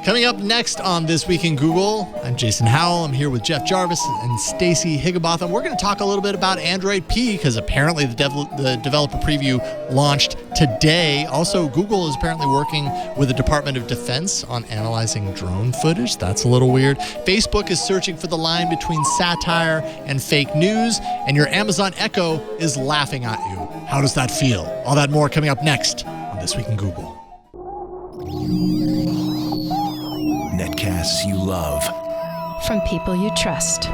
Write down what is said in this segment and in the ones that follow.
Coming up next on This Week in Google, I'm Jason Howell. I'm here with Jeff Jarvis and Stacey Higginbotham. We're going to talk a little bit about Android P because apparently the developer preview launched today. Also, Google is apparently working with the Department of Defense on analyzing drone footage. That's a little weird. Facebook is searching for the line between satire and fake news, and your Amazon Echo is laughing at you. How does that feel? All that more coming up next on This Week in Google. Netcasts you love. From people you trust.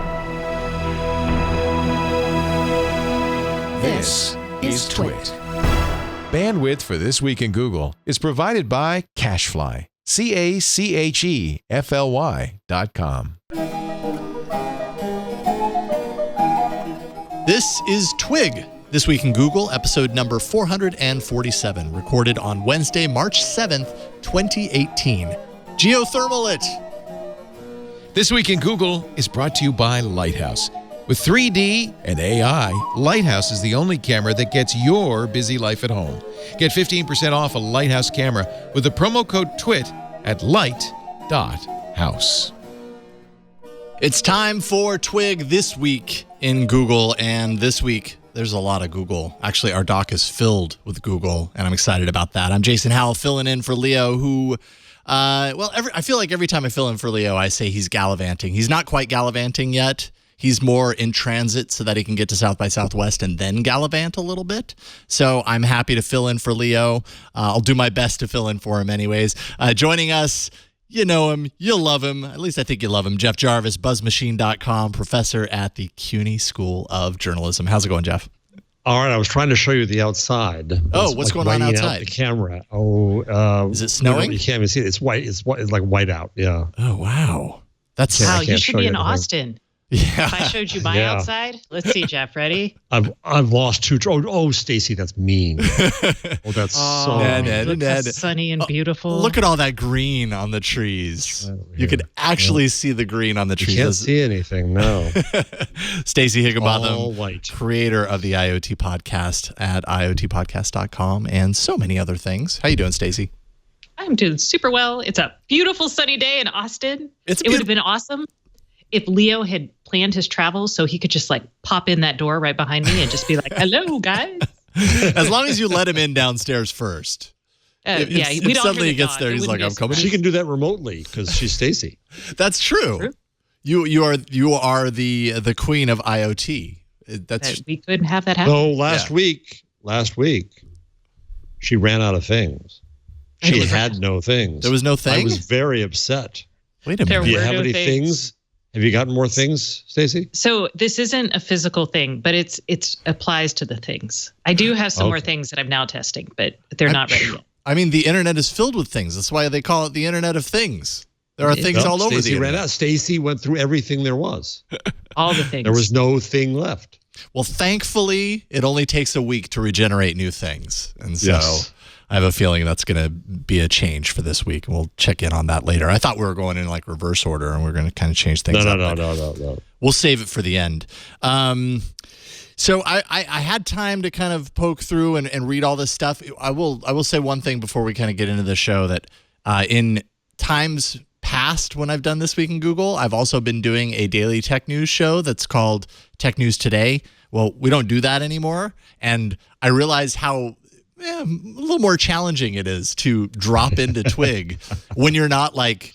This is Twit. Bandwidth for This Week in Google is provided by CacheFly. CacheFly.com. This is Twig. This Week in Google, episode number 447, recorded on Wednesday, March 7th, 2018. Geothermal it! This Week in Google is brought to you by Lighthouse. With 3D and AI, Lighthouse is the only camera that gets your busy life at home. Get 15% off a Lighthouse camera with the promo code TWIT at light.house. It's time for Twig This Week in Google, and this week there's a lot of Google. Actually, our doc is filled with Google, and I'm excited about that. I'm Jason Howell, filling in for Leo, who... I feel like every time I fill in for Leo, I say he's gallivanting. He's not quite gallivanting yet. He's more in transit so that he can get to South by Southwest and then gallivant a little bit. So I'm happy to fill in for Leo. I'll do my best to fill in for him anyways. Joining us, you know him, you'll love him. At least I think you love him. Jeff Jarvis, buzzmachine.com, professor at the CUNY School of Journalism. How's it going, Jeff? All right, I was trying to show you the outside. Oh, what's going on outside? Out the camera. Is it snowing? You can't even see it. It's white. It's like white out. Yeah. Oh, wow. That's wow. You should be in Austin. Yeah. If I showed you my outside, let's see, Jeff. Ready? I've lost two. Oh, Stacey, that's mean. Oh, that's so. Ned. Sunny and beautiful. Look at all that green on the trees. You could actually see the green on the trees. You can't see anything. No. Stacey Higginbotham, all white. Creator of the IoT podcast at iotpodcast.com and so many other things. How you doing, Stacey? I'm doing super well. It's a beautiful sunny day in Austin. It would have been awesome if Leo had planned his travels so he could just like pop in that door right behind me and just be like, hello, guys. As long as you let him in downstairs first. If suddenly he gets there, he's like, I'm coming. She can do that remotely because she's Stacey. That's true. You are the queen of IoT. We couldn't have that happen. So last week, she ran out of things. She had no things. There was no thing? I was very upset. Wait a minute. Do you have any things? Have you gotten more things, Stacey? So this isn't a physical thing, but it applies to the things. I do have some more things that I'm now testing, but they're not ready yet. I mean, the internet is filled with things. That's why they call it the Internet of Things. There are things all over the internet. Stacey went through everything there was. All the things. There was no thing left. Well, thankfully, it only takes a week to regenerate new things. And so I have a feeling that's going to be a change for this week. We'll check in on that later. I thought we were going in like reverse order and we're going to kind of change things up. No. We'll save it for the end. So I had time to kind of poke through and read all this stuff. I will say one thing before we kind of get into the show that in times past when I've done This Week in Google, I've also been doing a daily tech news show that's called Tech News Today. Well, we don't do that anymore. And I realized how a little more challenging it is to drop into Twig when you're not like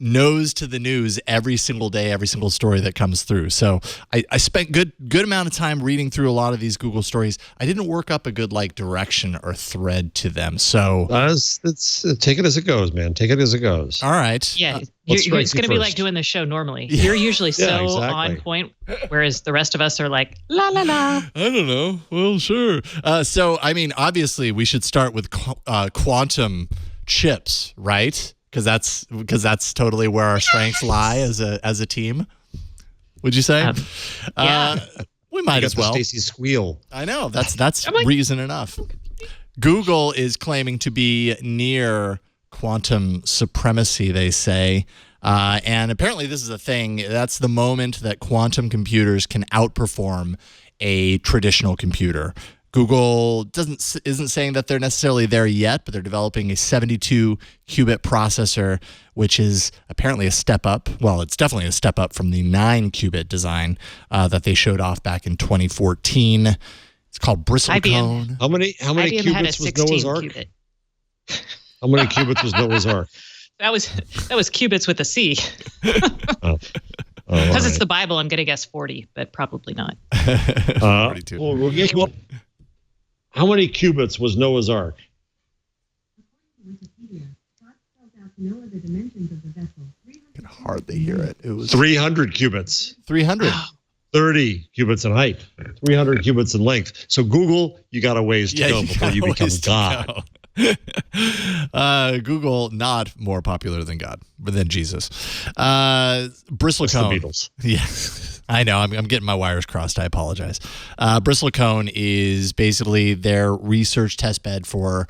nose to the news every single day, every single story that comes through. So I spent good amount of time reading through a lot of these Google stories. I didn't work up a good like direction or thread to them. So take it as it goes, man. Take it as it goes. All right. Yeah. It's going to be like doing the show normally. Yeah. You're usually on point, whereas the rest of us are like, la, la, la. I don't know. Well, sure. So, I mean, obviously we should start with quantum chips, right? Because that's totally where our strengths lie as a team. Would you say? We might as well. Stacey squeal. I know that's reason enough. Google is claiming to be near quantum supremacy, they say. And apparently this is a thing. That's the moment that quantum computers can outperform a traditional computer. Google isn't saying that they're necessarily there yet, but they're developing a 72-qubit processor, which is apparently a step up. Well, it's definitely a step up from the 9-qubit design that they showed off back in 2014. It's called Bristlecone. How many IBM had a qubits was Noah's Ark? qubit. How many qubits was Noah's Ark? That was qubits with a C. Because it's the Bible, I'm going to guess 40, but probably not. 42. How many qubits was Noah's Ark? I can hardly hear it. It was 300 qubits. 300. 30 qubits in height, 300 qubits in length. So Google, you got a ways to go before you become God. Google, not more popular than God, but than Jesus. Bristlecone. The Beatles. Yeah, I know. I'm getting my wires crossed. I apologize. Bristlecone is basically their research test bed for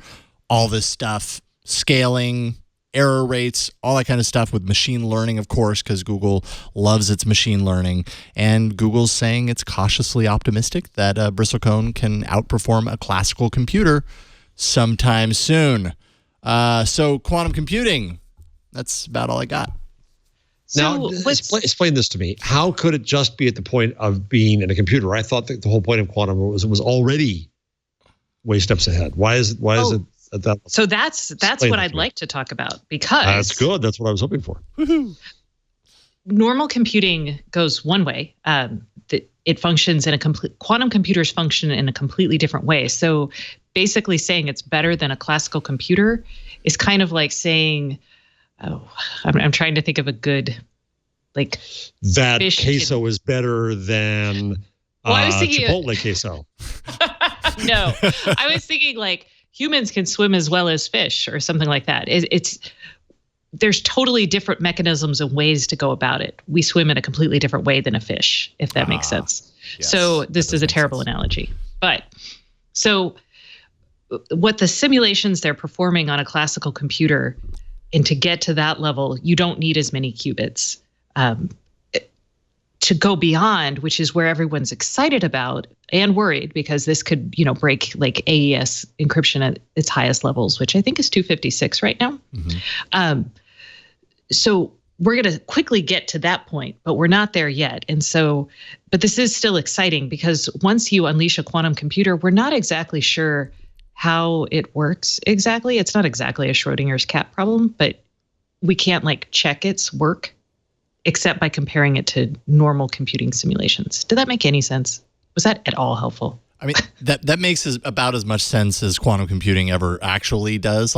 all this stuff, scaling, error rates, all that kind of stuff with machine learning, of course, because Google loves its machine learning. And Google's saying it's cautiously optimistic that Bristlecone can outperform a classical computer sometime soon. So quantum computing, that's about all I got. Now, explain this to me. How could it just be at the point of being in a computer? I thought that the whole point of quantum was already way steps ahead. Why is it at that level? So that's what I'd like to talk about, because that's good. That's what I was hoping for. Woohoo. Normal computing goes one way. It functions in quantum computers function in a completely different way. So basically saying it's better than a classical computer is kind of like saying, I'm trying to think of a good, like, that queso is better than I was thinking Chipotle queso. No, I was thinking like humans can swim as well as fish or something like that. There's totally different mechanisms and ways to go about it. We swim in a completely different way than a fish, if that makes sense. Yes, so this is a terrible analogy. But so what the simulations they're performing on a classical computer, and to get to that level, you don't need as many qubits. To go beyond, which is where everyone's excited about and worried, because this could, break like AES encryption at its highest levels, which I think is 256 right now. Mm-hmm. So we're going to quickly get to that point, but we're not there yet. And so, but this is still exciting, because once you unleash a quantum computer, we're not exactly sure how it works exactly. It's not exactly a Schrodinger's cat problem, but we can't check its work except by comparing it to normal computing simulations. Did that make any sense? Was that at all helpful? I mean, that makes about as much sense as quantum computing ever actually does.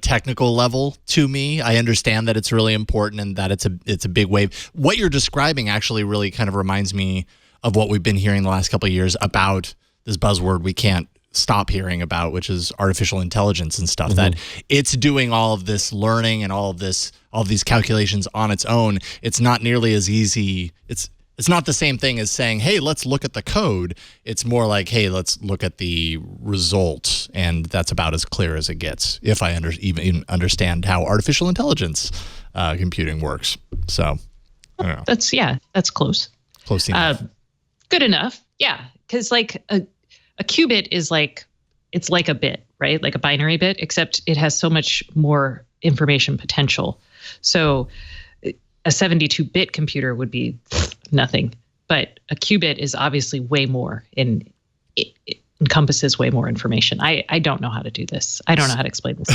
Technical level to me, I understand that it's really important and that it's a big wave. What you're describing actually really kind of reminds me of what we've been hearing the last couple of years about this buzzword we can't stop hearing about, which is artificial intelligence and stuff. Mm-hmm. That it's doing all of this learning and all of these calculations on its own. It's not nearly as easy. It's not the same thing as saying, hey, let's look at the code. It's more like, hey, let's look at the result, and that's about as clear as it gets, if I even understand how artificial intelligence computing works. So I don't know. That's close. Close enough. Good enough. Yeah, because a qubit is it's like a bit, right? Like a binary bit, except it has so much more information potential. So a 72-bit computer would be nothing, but a qubit is obviously way more, and it encompasses way more information. I don't know how to do this. I don't know how to explain this.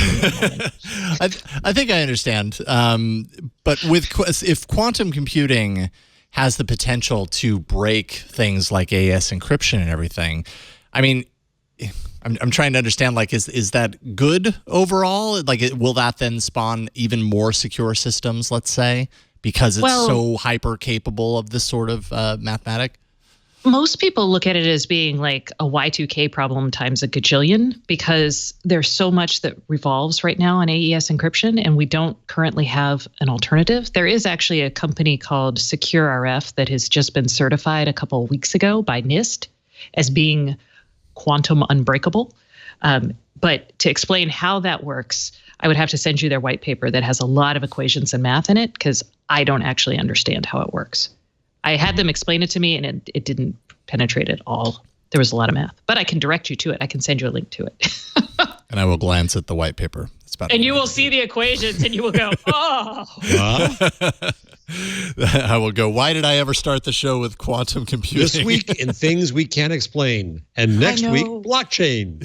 I think I understand. But if quantum computing has the potential to break things like AES encryption and everything, I mean, I'm trying to understand, is that good overall? Will that then spawn even more secure systems, let's say, because it's so hyper capable of this sort of mathematic? Most people look at it as being like a Y2K problem times a gajillion, because there's so much that revolves right now on AES encryption, and we don't currently have an alternative. There is actually a company called SecureRF that has just been certified a couple of weeks ago by NIST as being quantum unbreakable. But to explain how that works, I would have to send you their white paper that has a lot of equations and math in it, because I don't actually understand how it works. I had them explain it to me, and it didn't penetrate at all. there was a lot of math. But I can direct you to it. I can send you a link to it. And I will glance at the white paper. And you will see the equations and you will go, oh. I will go, why did I ever start the show with quantum computing? This week in Things We Can't Explain. And next week, blockchain.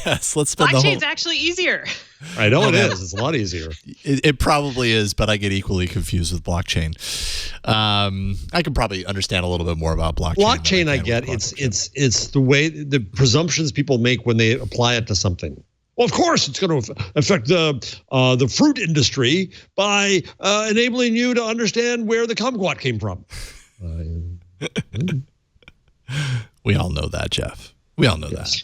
Yes, let's spend Blockchain's actually easier. I know it is. It's a lot easier. It probably is, but I get equally confused with blockchain. I can probably understand a little bit more about blockchain. Blockchain, I get. It's the way, the presumptions people make when they apply it to something. Well, of course, it's going to affect the fruit industry by enabling you to understand where the kumquat came from. We all know that, Jeff. We all know that.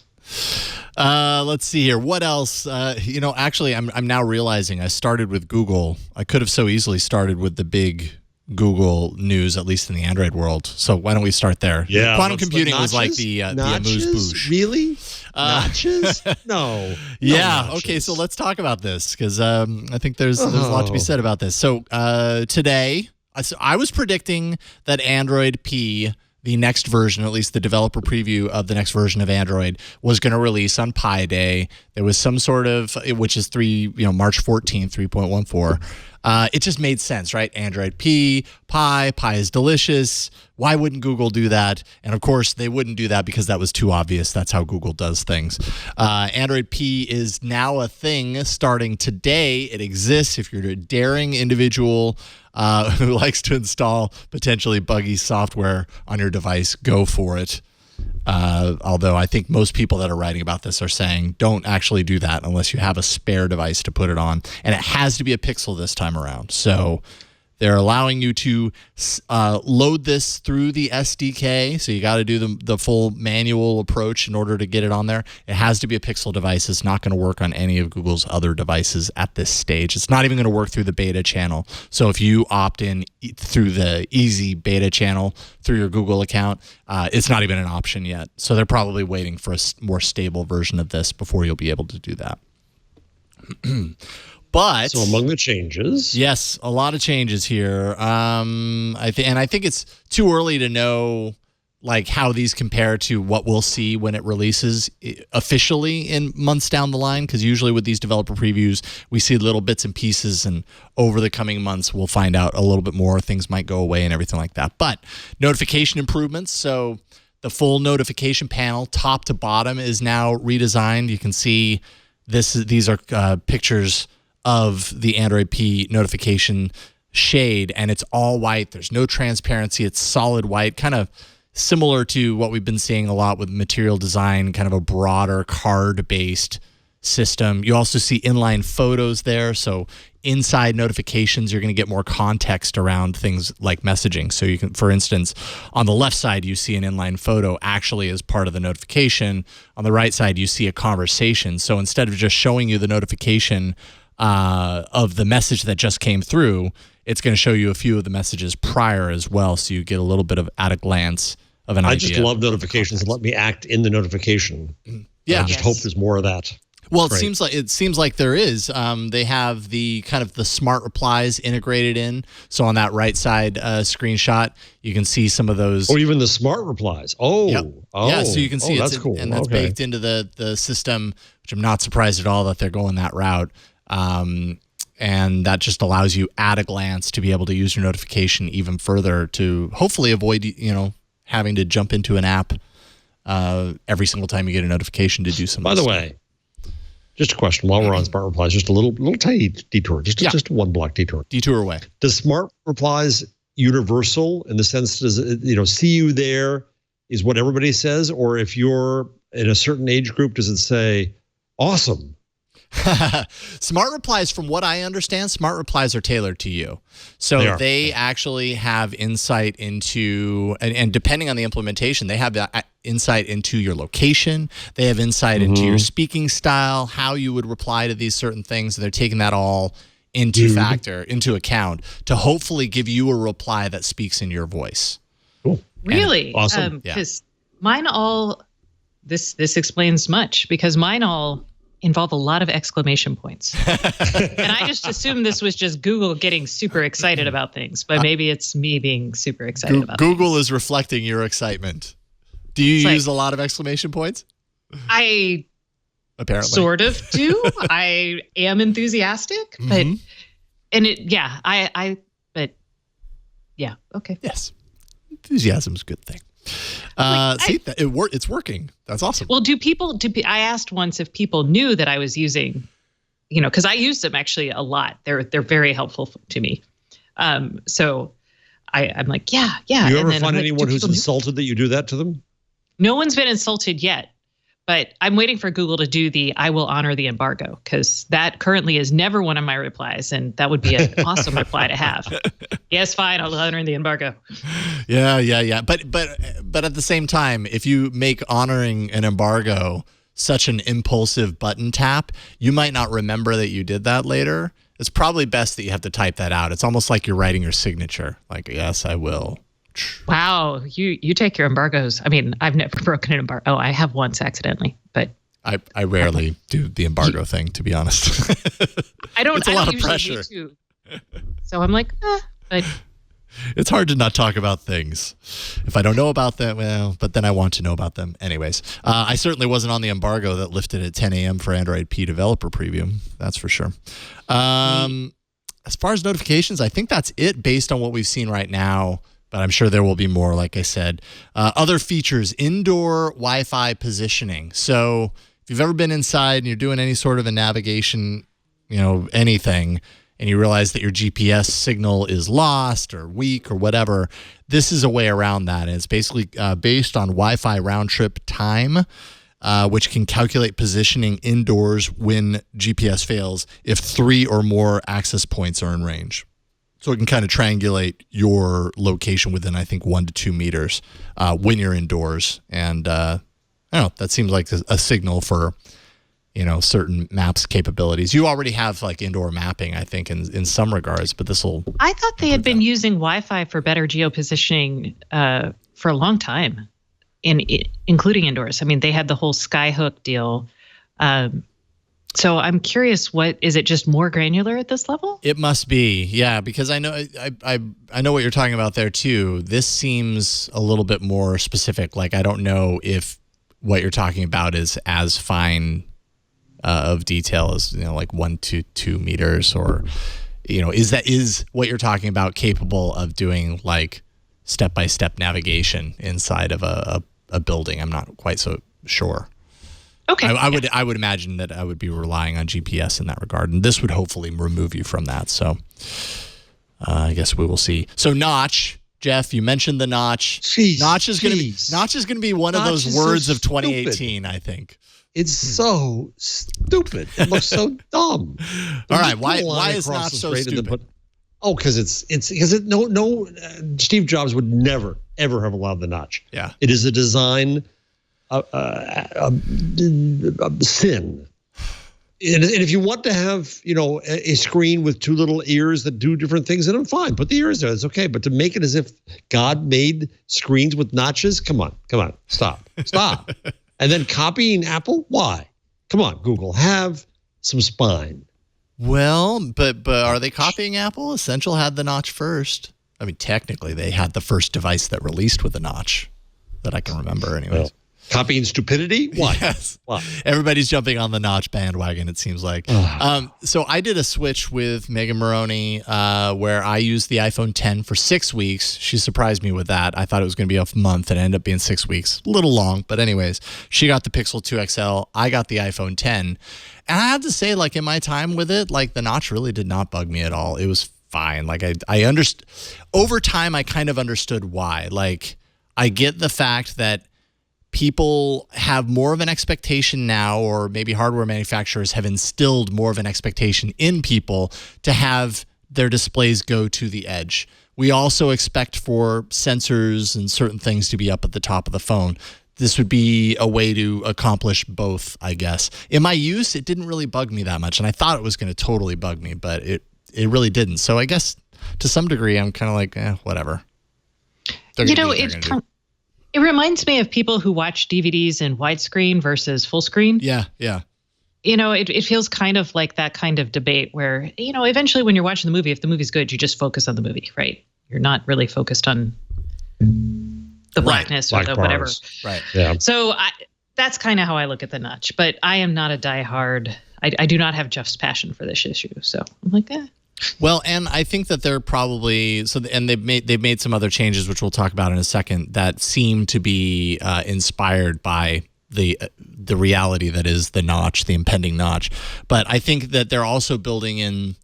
Let's see here. What else? Actually, I'm now realizing I started with Google. I could have so easily started with the big Google news, at least in the Android world. So why don't we start there? Yeah, quantum computing was like the amuse-bouche. Really? Notches? No. Yeah. Notches. Okay. So let's talk about this because I think there's a lot to be said about this. So today, I was predicting that Android P, the next version, at least the developer preview of the next version of Android, was going to release on Pi Day. There was some sort of, which is March 14th, 3.14. It just made sense, right? Android P, Pi is delicious. Why wouldn't Google do that? And of course, they wouldn't do that because that was too obvious. That's how Google does things. Android P is now a thing starting today. It exists. If you're a daring individual who likes to install potentially buggy software on your device, go for it. Although I think most people that are writing about this are saying don't actually do that unless you have a spare device to put it on. And it has to be a Pixel this time around. So they're allowing you to load this through the SDK. So you got to do the full manual approach in order to get it on there. It has to be a Pixel device. It's not going to work on any of Google's other devices at this stage. It's not even going to work through the beta channel. So if you opt in through the easy beta channel through your Google account, it's not even an option yet. So they're probably waiting for a more stable version of this before you'll be able to do that. But so among the changes, yes, a lot of changes here. I think it's too early to know like how these compare to what we'll see when it releases officially in months down the line. Because usually with these developer previews, we see little bits and pieces, and over the coming months, we'll find out a little bit more. Things might go away and everything like that. But notification improvements. So the full notification panel, top to bottom, is now redesigned. You can see these are pictures of the Android P notification shade, and it's all white. There's no transparency. It's solid white, kind of similar to what we've been seeing a lot with Material Design, kind of a broader card-based system. You also see inline photos there, so inside notifications, you're going to get more context around things like messaging. So you can, for instance, on the left side, you see an inline photo actually as part of the notification. On the right side, you see a conversation. So instead of just showing you the notification of the message that just came through, it's going to show you a few of the messages prior as well, so you get a little bit of at a glance of an idea. I just love notifications and let me act in the notification. Yeah, I just hope there's more of that. Well, it seems like there is. They have the kind of the smart replies integrated in. So on that right side screenshot, you can see some of those. Oh, even the smart replies. Oh, yep. Yeah. So you can see that's cool. And that's baked into the system, which I'm not surprised at all that they're going that route. And that just allows you at a glance to be able to use your notification even further to hopefully avoid, having to jump into an app every single time you get a notification to do something. By the way, just a question while we're on smart replies, just a little tiny detour, just a 1 block detour. Detour away. Does smart replies universal in the sense, does it, see you there is what everybody says? Or if you're in a certain age group, does it say awesome? Smart replies, from what I understand, smart replies are tailored to you. So they actually have insight into, and depending on the implementation, they have insight into your location. They have insight into your speaking style, how you would reply to these certain things. And they're taking that all into account to hopefully give you a reply that speaks in your voice. Cool. Really? Awesome. Because mine all, this explains much, because mine all involve a lot of exclamation points. And I just assumed this was just Google getting super excited about things, but maybe it's me being super excited about Google things. is reflecting your excitement. Do you use a lot of exclamation points? I apparently sort of do. I am enthusiastic, but okay. Yes, enthusiasm's a good thing. It's working. That's awesome. Well, I asked once if people knew that I was using, because I use them actually a lot. They're very helpful to me. So I'm like, yeah. Do you ever find anyone who's insulted that you do that to them? No one's been insulted yet, but I'm waiting for Google to do the I will honor the embargo, because that currently is never one of my replies, and that would be an awesome reply to have. Yes, fine, I'll honor the embargo. Yeah. But at the same time, if you make honoring an embargo such an impulsive button tap, you might not remember that you did that later. It's probably best that you have to type that out. It's almost like you're writing your signature. Like, yes, I will. Wow, you take your embargoes. I mean, I've never broken an embargo. Oh, I have once accidentally, but I rarely do the embargo thing, to be honest. I don't. It's a lot of pressure. So I'm like, but it's hard to not talk about things. If I don't know about them, but then I want to know about them. Anyways, I certainly wasn't on the embargo that lifted at 10 a.m. for Android P developer preview. That's for sure. As far as notifications, I think that's it based on what we've seen right now. But I'm sure there will be more, like I said. Other features, indoor Wi-Fi positioning. So if you've ever been inside and you're doing any sort of a navigation, anything, and you realize that your GPS signal is lost or weak or whatever, this is a way around that. And it's basically based on Wi-Fi round trip time, which can calculate positioning indoors when GPS fails if 3 or more access points are in range. So it can kind of triangulate your location within, I think, 1 to 2 meters when you're indoors. And I don't know, that seems like a signal for, certain maps capabilities. You already have like indoor mapping, I think, in some regards, but this will. I thought they had been using Wi-Fi for better geopositioning for a long time, including indoors. I mean, they had the whole Skyhook deal. So I'm curious, is it just more granular at this level? It must be, yeah, because I know I know what you're talking about there too. This seems a little bit more specific. Like, I don't know if what you're talking about is as fine of detail as like 1 to 2 meters, or is what you're talking about capable of doing like step-by-step navigation inside of a building? I'm not quite so sure. Okay. I would imagine that I would be relying on GPS in that regard, and this would hopefully remove you from that. So I guess we will see. So Notch, Jeff, you mentioned the Notch. Notch is going to be one of those words of 2018. I think it's so stupid. It looks so dumb. All right, why is Notch so stupid? Because Steve Jobs would never ever have allowed the Notch. Yeah, it is a design. Sin. And if you want to have, a screen with 2 little ears that do different things, then I'm fine. Put the ears there. It's okay. But to make it as if God made screens with notches, come on. Stop. And then copying Apple? Why? Come on, Google. Have some spine. Well, but are they copying Apple? Essential had the Notch first. I mean, technically, they had the first device that released with a notch that I can remember anyways. Well, copying stupidity? Why? Yes. Why? Everybody's jumping on the Notch bandwagon, it seems like. So I did a switch with Megan Maroney where I used the iPhone 10 for 6 weeks. She surprised me with that. I thought it was going to be a month, and it ended up being 6 weeks. A little long, but anyways, she got the Pixel 2 XL. I got the iPhone 10. And I have to say, like, in my time with it, like, the Notch really did not bug me at all. It was fine. Like, I understood. Over time, I kind of understood why. Like, I get the fact that people have more of an expectation now, or maybe hardware manufacturers have instilled more of an expectation in people to have their displays go to the edge. We also expect for sensors and certain things to be up at the top of the phone. This would be a way to accomplish both, I guess. In my use, it didn't really bug me that much, and I thought it was going to totally bug me, but it really didn't. So I guess to some degree, I'm kind of like, whatever. It reminds me of people who watch DVDs in widescreen versus full screen. Yeah. It feels kind of like that kind of debate where, eventually when you're watching the movie, if the movie's good, you just focus on the movie, right? You're not really focused on the blackness or the whatever. Right. Yeah. So that's kind of how I look at the notch. But I am not a diehard. I do not have Jeff's passion for this issue. So I'm like, Well, and I think that they're probably and they've made some other changes, which we'll talk about in a second, that seem to be inspired by the reality that is the notch, the impending notch. But I think that they're also building in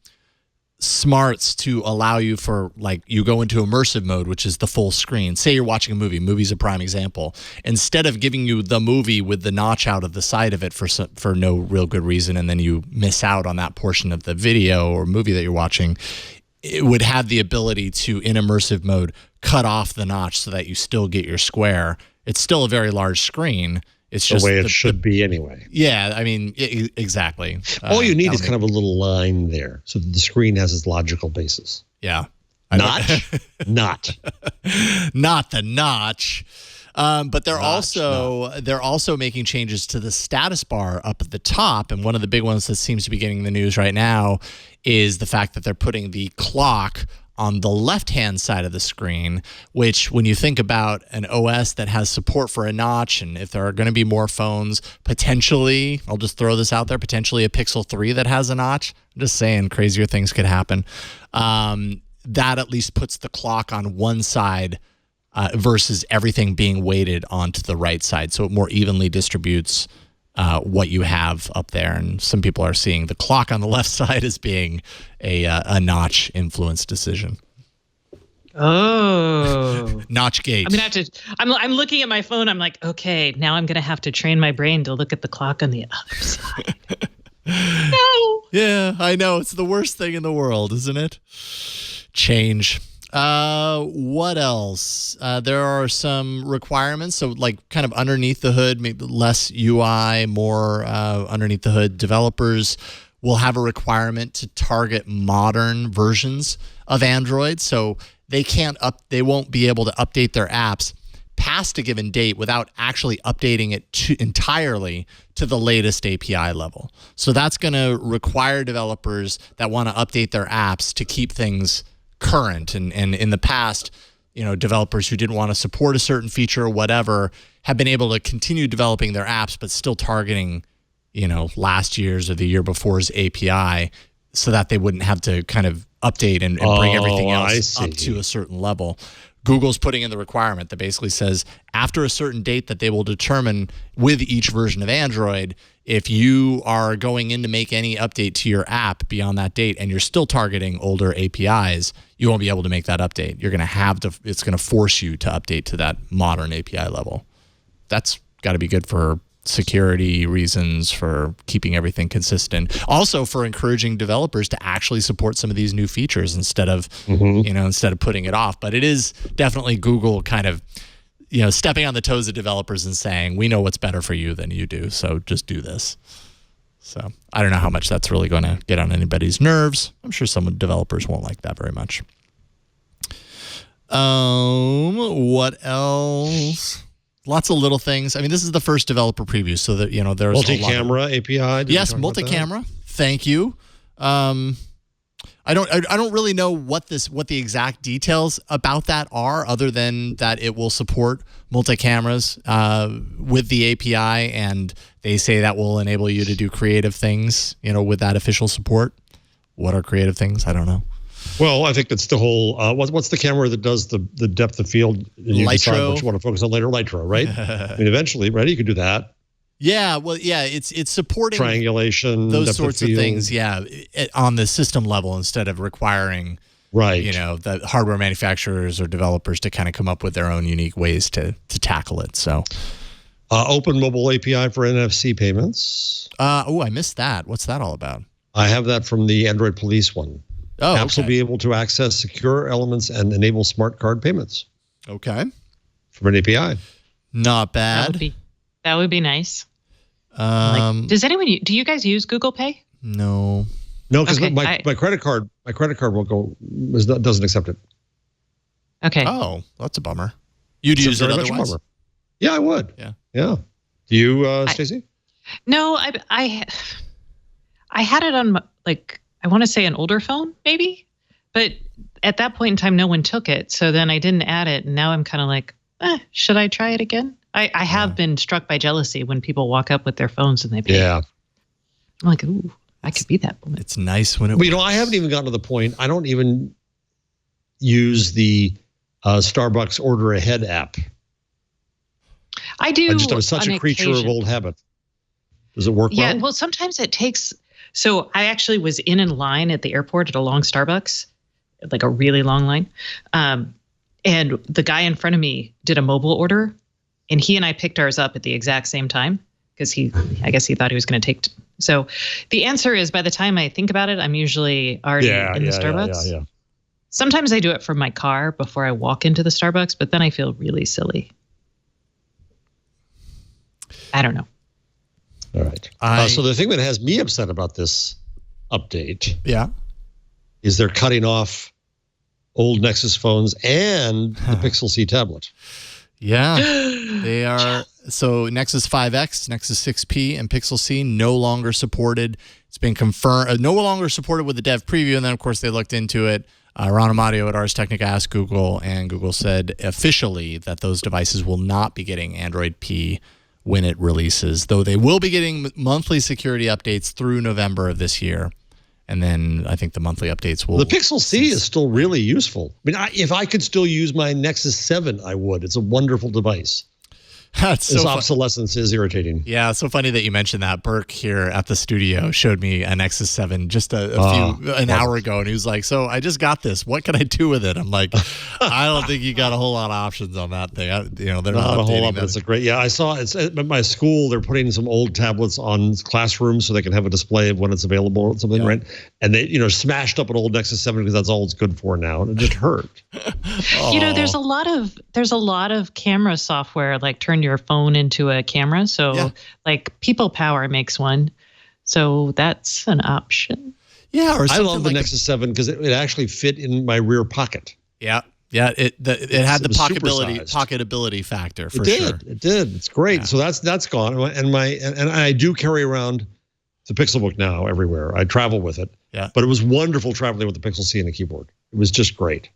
smarts to allow you for, like, you go into immersive mode, which is the full screen. Say you're watching a movie. Movie's a prime example. Instead of giving you the movie with the notch out of the side of it for no real good reason, and then you miss out on that portion of the video or movie that you're watching, it would have the ability to, in immersive mode, cut off the notch so that you still get your square. It's still a very large screen. It's just the way it should be anyway. Yeah, I mean, exactly. All you need is kind of a little line there so that the screen has its logical basis. Yeah. Not the notch. But they're also making changes to the status bar up at the top. And one of the big ones that seems to be getting the news right now is the fact that they're putting the clock on the left-hand side of the screen, which, when you think about an OS that has support for a notch, and if there are going to be more phones, potentially, I'll just throw this out there, potentially a Pixel 3 that has a notch. I'm just saying, crazier things could happen. That at least puts the clock on one side versus everything being weighted onto the right side, so it more evenly distributes what you have up there. And some people are seeing the clock on the left side as being a notch influence decision. oh. Notchgate. I'm gonna have to. I'm looking at my phone. I'm like, okay, now I'm gonna have to train my brain to look at the clock on the other side. No. Yeah, I know. It's the worst thing in the world, isn't it? Change. What else? There are some requirements. So, like, kind of underneath the hood, maybe less UI, more underneath the hood. Developers will have a requirement to target modern versions of Android. So they won't be able to update their apps past a given date without actually updating it entirely to the latest API level. So that's going to require developers that want to update their apps to keep things current. And in the past, developers who didn't want to support a certain feature or whatever have been able to continue developing their apps, but still targeting, last year's or the year before's API, so that they wouldn't have to kind of update and bring everything else up to a certain level. Google's putting in the requirement that basically says after a certain date that they will determine with each version of Android, if you are going in to make any update to your app beyond that date and you're still targeting older APIs, you won't be able to make that update. You're going to have to, it's going to force you to update to that modern API level. That's got to be good for security reasons, for keeping everything consistent. Also for encouraging developers to actually support some of these new features instead of, instead of putting it off. But it is definitely Google kind of, stepping on the toes of developers and saying, we know what's better for you than you do, so just do this. So I don't know how much that's really going to get on anybody's nerves. I'm sure some developers won't like that very much. What else? Lots of little things. I mean, this is the first developer preview, so that there's multi-camera API. Yes, multi-camera. Thank you. I don't really know what the exact details about that are, other than that it will support multi-cameras with the API, and they say that will enable you to do creative things, with that official support. What are creative things? I don't know. Well, I think that's the whole. What's the camera that does the depth of field? And you decide what you want to focus on later. Lytro, right? I mean, eventually, right? You could do that. Yeah, well, yeah, it's supporting triangulation, those sorts of things. Yeah, on the system level instead of requiring, the hardware manufacturers or developers to kind of come up with their own unique ways to tackle it. So, open mobile API for NFC payments. I missed that. What's that all about? I have that from the Android Police one. Oh, apps will be able to access secure elements and enable smart card payments. Okay, from an API. Not bad. That would be nice. Does anyone? Do you guys use Google Pay? No, because my credit card won't go. Doesn't accept it. Okay. Oh, that's a bummer. You'd use it otherwise? Yeah, I would. Yeah. Do you, Stacey? No, I had it on I want to say an older phone, maybe, but at that point in time, no one took it. So then I didn't add it, and now I'm kind of like, should I try it again? I have been struck by jealousy when people walk up with their phones and they pay. Yeah. I'm like, ooh, I could be that woman. It's nice when it But, I haven't even gotten to the point. I don't even use the Starbucks order ahead app. I do. I'm such a creature of old habit. Does it work well? Yeah, well, sometimes it takes. So I actually was in line at the airport at a long Starbucks, like a really long line. And the guy in front of me did a mobile order, and he and I picked ours up at the exact same time because I guess he thought he was going to take. So the answer is, by the time I think about it, I'm usually already in the Starbucks. Yeah. Sometimes I do it from my car before I walk into the Starbucks, but then I feel really silly. I don't know. All right. So the thing that has me upset about this update is they're cutting off old Nexus phones and the Pixel C tablet. Yeah, they are. So Nexus 5X, Nexus 6P, and Pixel C no longer supported. It's been confirmed, no longer supported with the dev preview. And then, of course, they looked into it. Ron Amadio at Ars Technica asked Google, and Google said officially that those devices will not be getting Android P when it releases, though they will be getting monthly security updates through November of this year. And then I think the monthly updates will... The Pixel C is still really useful. I mean, if I could still use my Nexus 7, I would. It's a wonderful device. This obsolescence is irritating. Yeah, it's so funny that you mentioned that. Burke here at the studio showed me a Nexus 7 just an hour ago, and he was like, so I just got this. What can I do with it? I'm like, I don't think you got a whole lot of options on that thing. They're not a whole lot, them. but it's a great... Yeah, I saw it's at my school. They're putting some old tablets on classrooms so they can have a display of when it's available or something, right? And they, smashed up an old Nexus 7 because that's all it's good for now, and it just hurt. There's a lot of camera software, like turn your phone into a camera. So like People Power makes one. So that's an option. Yeah. Or I love the Nexus 7 because it actually fit in my rear pocket. Yeah. Yeah. It had the pocketability factor for sure. It did. It's great. Yeah. So that's gone. And I do carry around the Pixelbook now everywhere. I travel with it. Yeah. But it was wonderful traveling with the Pixel C and the keyboard. It was just great.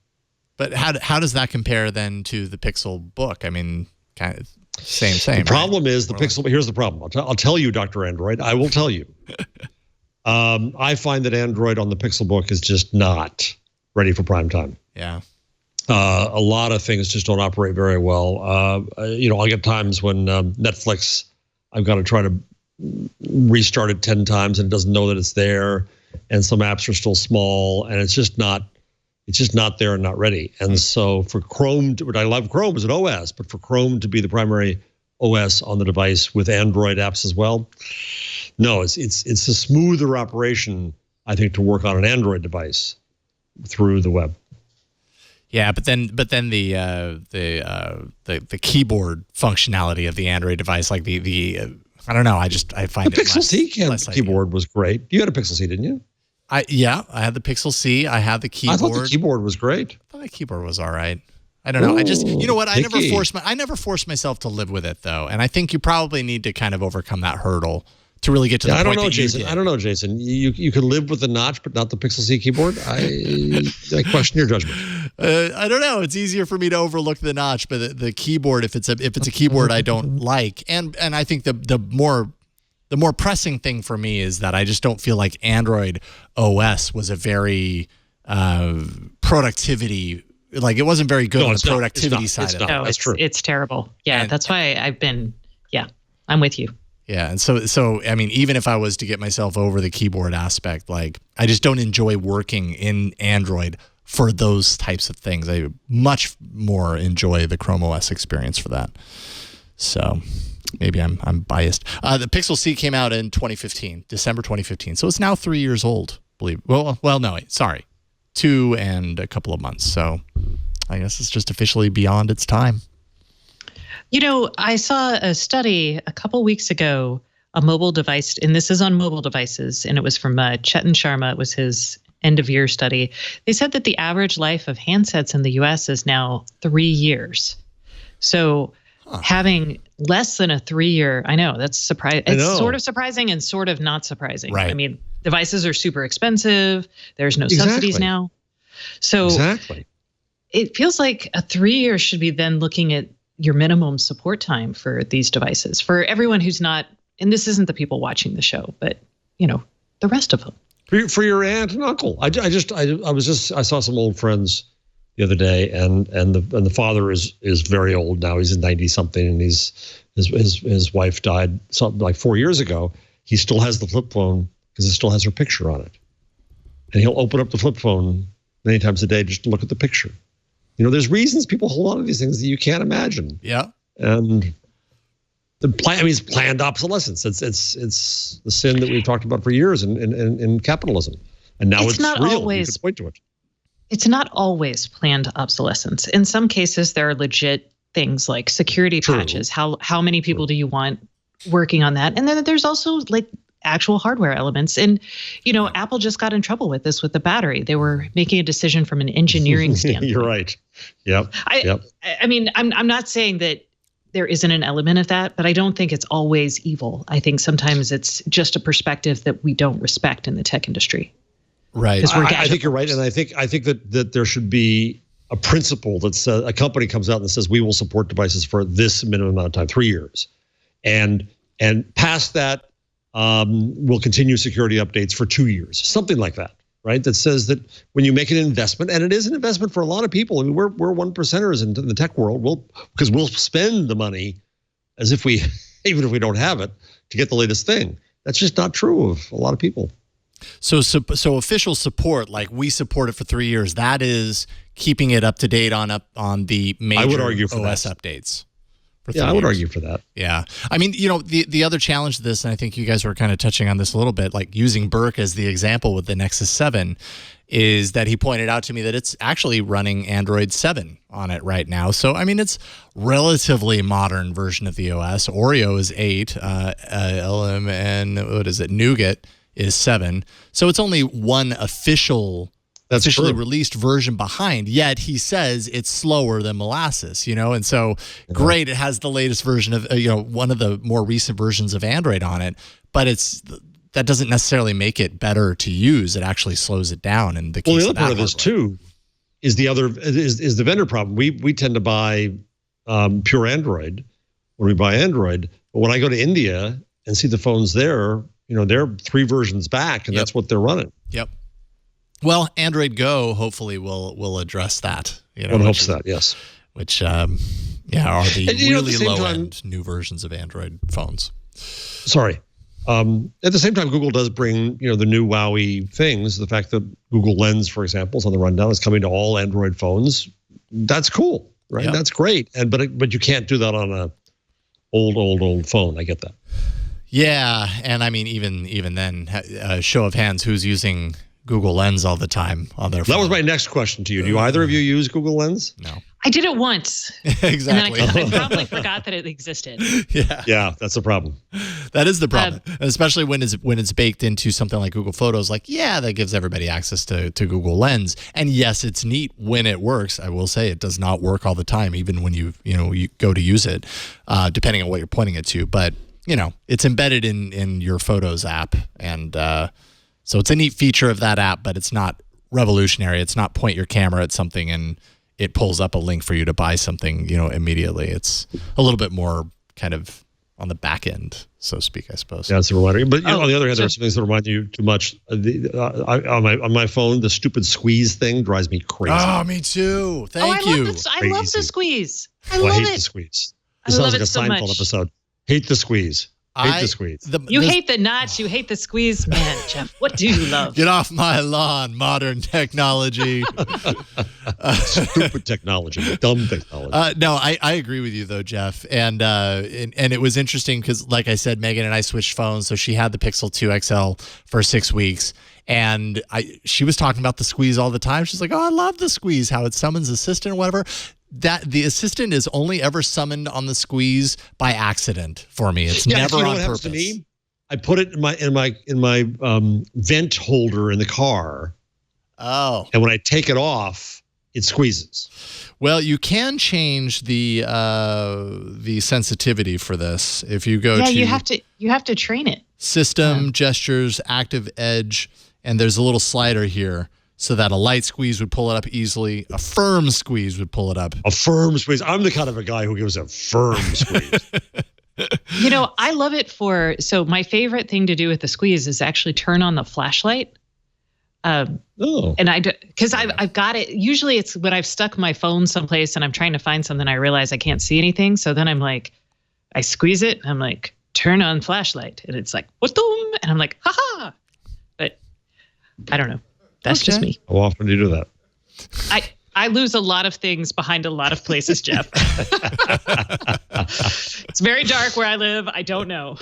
But how does that compare then to the Pixel Book? I mean, kind of same. The problem is the Pixel. Here's the problem. I'll tell you, Dr. Android. I will tell you. I find that Android on the Pixel Book is just not ready for prime time. Yeah. A lot of things just don't operate very well. I get times when Netflix, I've got to try to restart it 10 times and it doesn't know that it's there, and some apps are still small, and it's just not there and not ready. And so for Chrome, what I love Chrome as an OS, but for Chrome to be the primary OS on the device with Android apps as well, no, it's a smoother operation, I think, to work on an Android device through the web. Yeah, but then the keyboard functionality of the Android device, like the I don't know, I find the Pixel C keyboard was great. You had a Pixel C, didn't you? I had the Pixel C. I had the keyboard. I thought the keyboard was great. I thought the keyboard was all right. I don't know. I just, you know what? I never forced myself to live with it though, and I think you probably need to kind of overcome that hurdle to really get to the point that Jason. I don't know, Jason. You could live with the notch, but not the Pixel C keyboard. I question your judgment. I don't know. It's easier for me to overlook the notch, but the keyboard, if it's a keyboard I don't like, and I think the more pressing thing for me is that I just don't feel like Android OS was a very productivity, like it wasn't very good on the productivity side of it. No, that's true. It's terrible. Yeah, that's why I'm with you. Yeah, and so I mean, even if I was to get myself over the keyboard aspect, like I just don't enjoy working in Android for those types of things. I much more enjoy the Chrome OS experience for that. So maybe I'm biased. The Pixel C came out in 2015, December 2015. So it's now 3 years old, believe. Well, no, wait, sorry. 2 and a couple of months. So I guess it's just officially beyond its time. You know, I saw a study a couple weeks ago, a mobile device, and this is on mobile devices, and it was from Chetan Sharma. It was his end of year study. They said that the average life of handsets in the US is now 3 years. So having less than a 3 year, I know that's surprising. It's sort of surprising and sort of not surprising. Right. I mean, devices are super expensive. There's no subsidies now. So it feels like a 3 year should be then looking at your minimum support time for these devices for everyone who's not, and this isn't the people watching the show, but the rest of them. For your aunt and uncle. I saw some old friends the other day, and the father is very old now. He's in 90 something, and his wife died something like 4 years ago. He still has the flip phone because it still has her picture on it, and he'll open up the flip phone many times a day just to look at the picture. There's reasons people hold on to these things that you can't imagine. Yeah, and it's planned obsolescence. It's the sin that we've talked about for years in capitalism, and now it's not real. Always, you can point to it. It's not always planned obsolescence. In some cases, there are legit things like security patches. How many people do you want working on that? And then there's also like actual hardware elements. And Apple just got in trouble with this with the battery. They were making a decision from an engineering standpoint. You're right. Yep. I mean, I'm not saying that there isn't an element of that, but I don't think it's always evil. I think sometimes it's just a perspective that we don't respect in the tech industry. Right. I think you're right, and I think that there should be a principle that says a company comes out and says we will support devices for this minimum amount of time, 3 years, and past that, we'll continue security updates for 2 years, something like that. Right, that says that when you make an investment, and it is an investment for a lot of people. I mean, we're 1%ers in the tech world. Because we'll spend the money as if we, even if we don't have it, to get the latest thing. That's just not true of a lot of people. So official support, like we support it for 3 years, that is keeping it up to date on the major I would argue for OS that. updates. Yeah, I would argue for that. Yeah. I mean, the other challenge to this, and I think you guys were kind of touching on this a little bit, like using Burke as the example with the Nexus 7, is that he pointed out to me that it's actually running Android 7 on it right now. So, I mean, it's relatively modern version of the OS. Oreo is 8, Nougat is 7. So it's only one officially released version behind, yet he says it's slower than Molasses, and so great, it has the latest version of one of the more recent versions of Android on it, but that doesn't necessarily make it better to use. It actually slows it down. And the other part of this too is the vendor problem. We tend to buy pure Android when we buy Android, but when I go to India and see the phones there, they're 3 versions back, and that's what they're running. Yep. Well, Android Go hopefully will address that. One hopes that, yes. Which, are the really low-end new versions of Android phones. Sorry. At the same time, Google does bring, the new wowie things. The fact that Google Lens, for example, is on the rundown, is coming to all Android phones. That's cool, right? Yep. That's great. But you can't do that on a old phone. I get that. Yeah, and I mean, even then, show of hands, who's using Google Lens all the time on their phone? That was my next question to you. Do either of you use Google Lens? No. I did it once. Exactly. And then I probably forgot that it existed. Yeah, that's the problem. That is the problem, especially when it's baked into something like Google Photos. Like, that gives everybody access to Google Lens, and yes, it's neat when it works. I will say it does not work all the time, even when you go to use it, depending on what you're pointing it to. But it's embedded in your Photos app, and so it's a neat feature of that app, but it's not revolutionary. It's not point your camera at something and it pulls up a link for you to buy something, immediately. It's a little bit more kind of on the back end, so to speak, I suppose. Yeah, it's a reminder. But on the other hand, there are some things that remind you too much. On my phone, the stupid squeeze thing drives me crazy. Oh, me too. Thank you. I love the squeeze. I hate the squeeze. It sounds like a Seinfeld episode. Hate the squeeze. Hate the squeeze. You hate the notch. You hate the squeeze. Man, Jeff, what do you love? Get off my lawn, modern technology. Stupid technology. Dumb technology. No, I agree with you, though, Jeff. And it was interesting because, like I said, Megan and I switched phones. So she had the Pixel 2 XL for 6 weeks. And she was talking about the squeeze all the time. She's like, I love the squeeze, how it summons Assistant or whatever. That the Assistant is only ever summoned on the squeeze by accident for me. It's never on purpose. To me? I put it in my vent holder in the car. Oh. And when I take it off, it squeezes. Well, you can change the sensitivity for this if you go to. You have to train it. System, gestures, active edge, and there's a little slider here so that a light squeeze would pull it up easily. A firm squeeze would pull it up. A firm squeeze. I'm the kind of a guy who gives a firm squeeze. I love it so my favorite thing to do with the squeeze is actually turn on the flashlight. And because I've got it. Usually it's when I've stuck my phone someplace and I'm trying to find something, I realize I can't see anything. So then I'm like, I squeeze it. And I'm like, turn on flashlight. And it's like, what? And I'm like, haha. But I don't know. That's just me. How often do you do that? I lose a lot of things behind a lot of places, Jeff. It's very dark where I live. I don't know.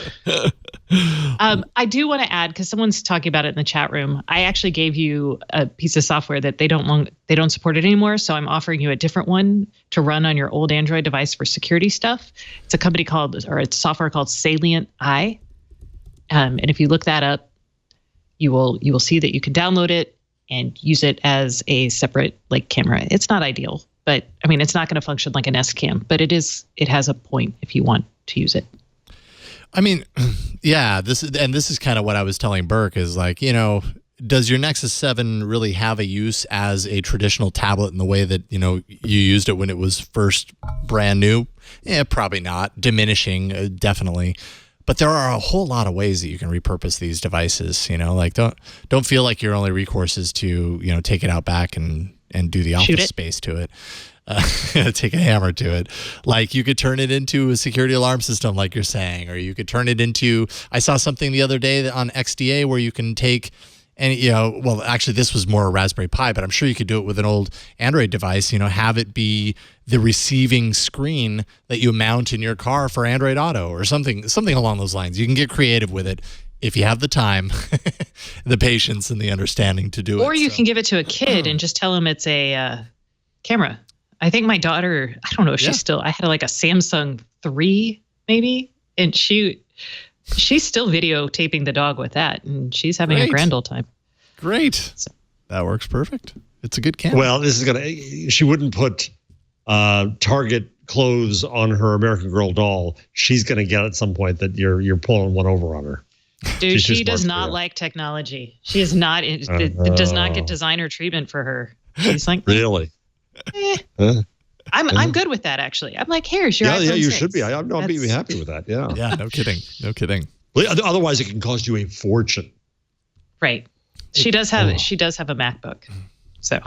I do want to add, because someone's talking about it in the chat room. I actually gave you a piece of software that they don't support it anymore. So I'm offering you a different one to run on your old Android device for security stuff. It's it's software called Salient Eye. And if you look that up, you will see that you can download it and use it as a separate camera. It's not ideal, but I mean, it's not going to function like an S cam, but it has a point if you want to use it. I mean, yeah, this is kind of what I was telling Burke is does your Nexus 7 really have a use as a traditional tablet in the way that, you used it when it was first brand new? Yeah, probably not. Diminishing, definitely. But there are a whole lot of ways that you can repurpose these devices. Don't feel like your only recourse is to take it out back and do the Office Space to it. Take a hammer to it. Like you could turn it into a security alarm system, like you're saying, or you could turn it into. I saw something the other day on XDA where you can take. And, well, actually, this was more a Raspberry Pi, but I'm sure you could do it with an old Android device, have it be the receiving screen that you mount in your car for Android Auto or something along those lines. You can get creative with it if you have the time, the patience, and the understanding to do it. Or you can give it to a kid and just tell him it's a camera. I think my daughter, I don't know if she's still, I had a Samsung 3 maybe, and she's still videotaping the dog with that, and she's having a grand old time. Great. So. That works perfect. It's a good camera. Well, she wouldn't put Target clothes on her American Girl doll. She's going to get at some point that you're pulling one over on her. Dude, she does not like technology. She is not. It does not get designer treatment for her. She's like, really? I'm good with that, actually. I'm like, here's your iPhone 6. You should be. I'm be happy with that. Yeah. Yeah. No kidding. Well, otherwise, it can cost you a fortune. Right. She does have a MacBook. So.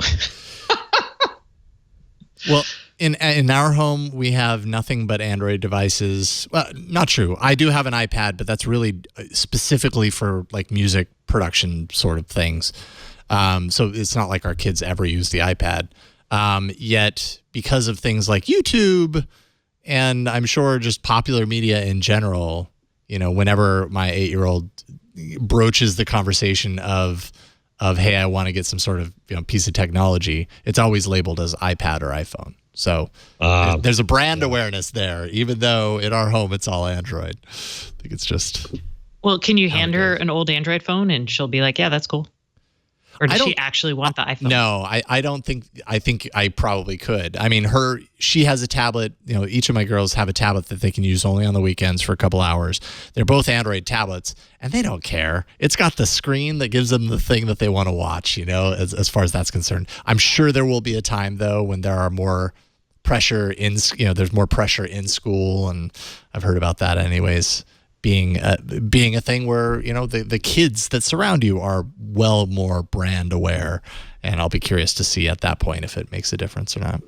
Well, in our home, we have nothing but Android devices. Well, not true. I do have an iPad, but that's really specifically for music production sort of things. So it's not like our kids ever use the iPad. Yet, because of things like YouTube, and I'm sure just popular media in general, whenever my 8-year-old broaches the conversation of hey, I want to get some sort of piece of technology, it's always labeled as iPad or iPhone. So there's a brand awareness there, even though in our home it's all Android. I think it's just. Well, can you hand her an old Android phone and she'll be like, yeah, that's cool? Or does she actually want the iPhone? No, I don't think. I think I probably could. I mean, she has a tablet. Each of my girls have a tablet that they can use only on the weekends for a couple hours. They're both Android tablets, and they don't care. It's got the screen that gives them the thing that they want to watch. As far as that's concerned. I'm sure there will be a time though when there are more pressure there's more pressure in school, and I've heard about that anyways. Being a thing where the kids that surround you are well more brand aware, and I'll be curious to see at that point if it makes a difference or not.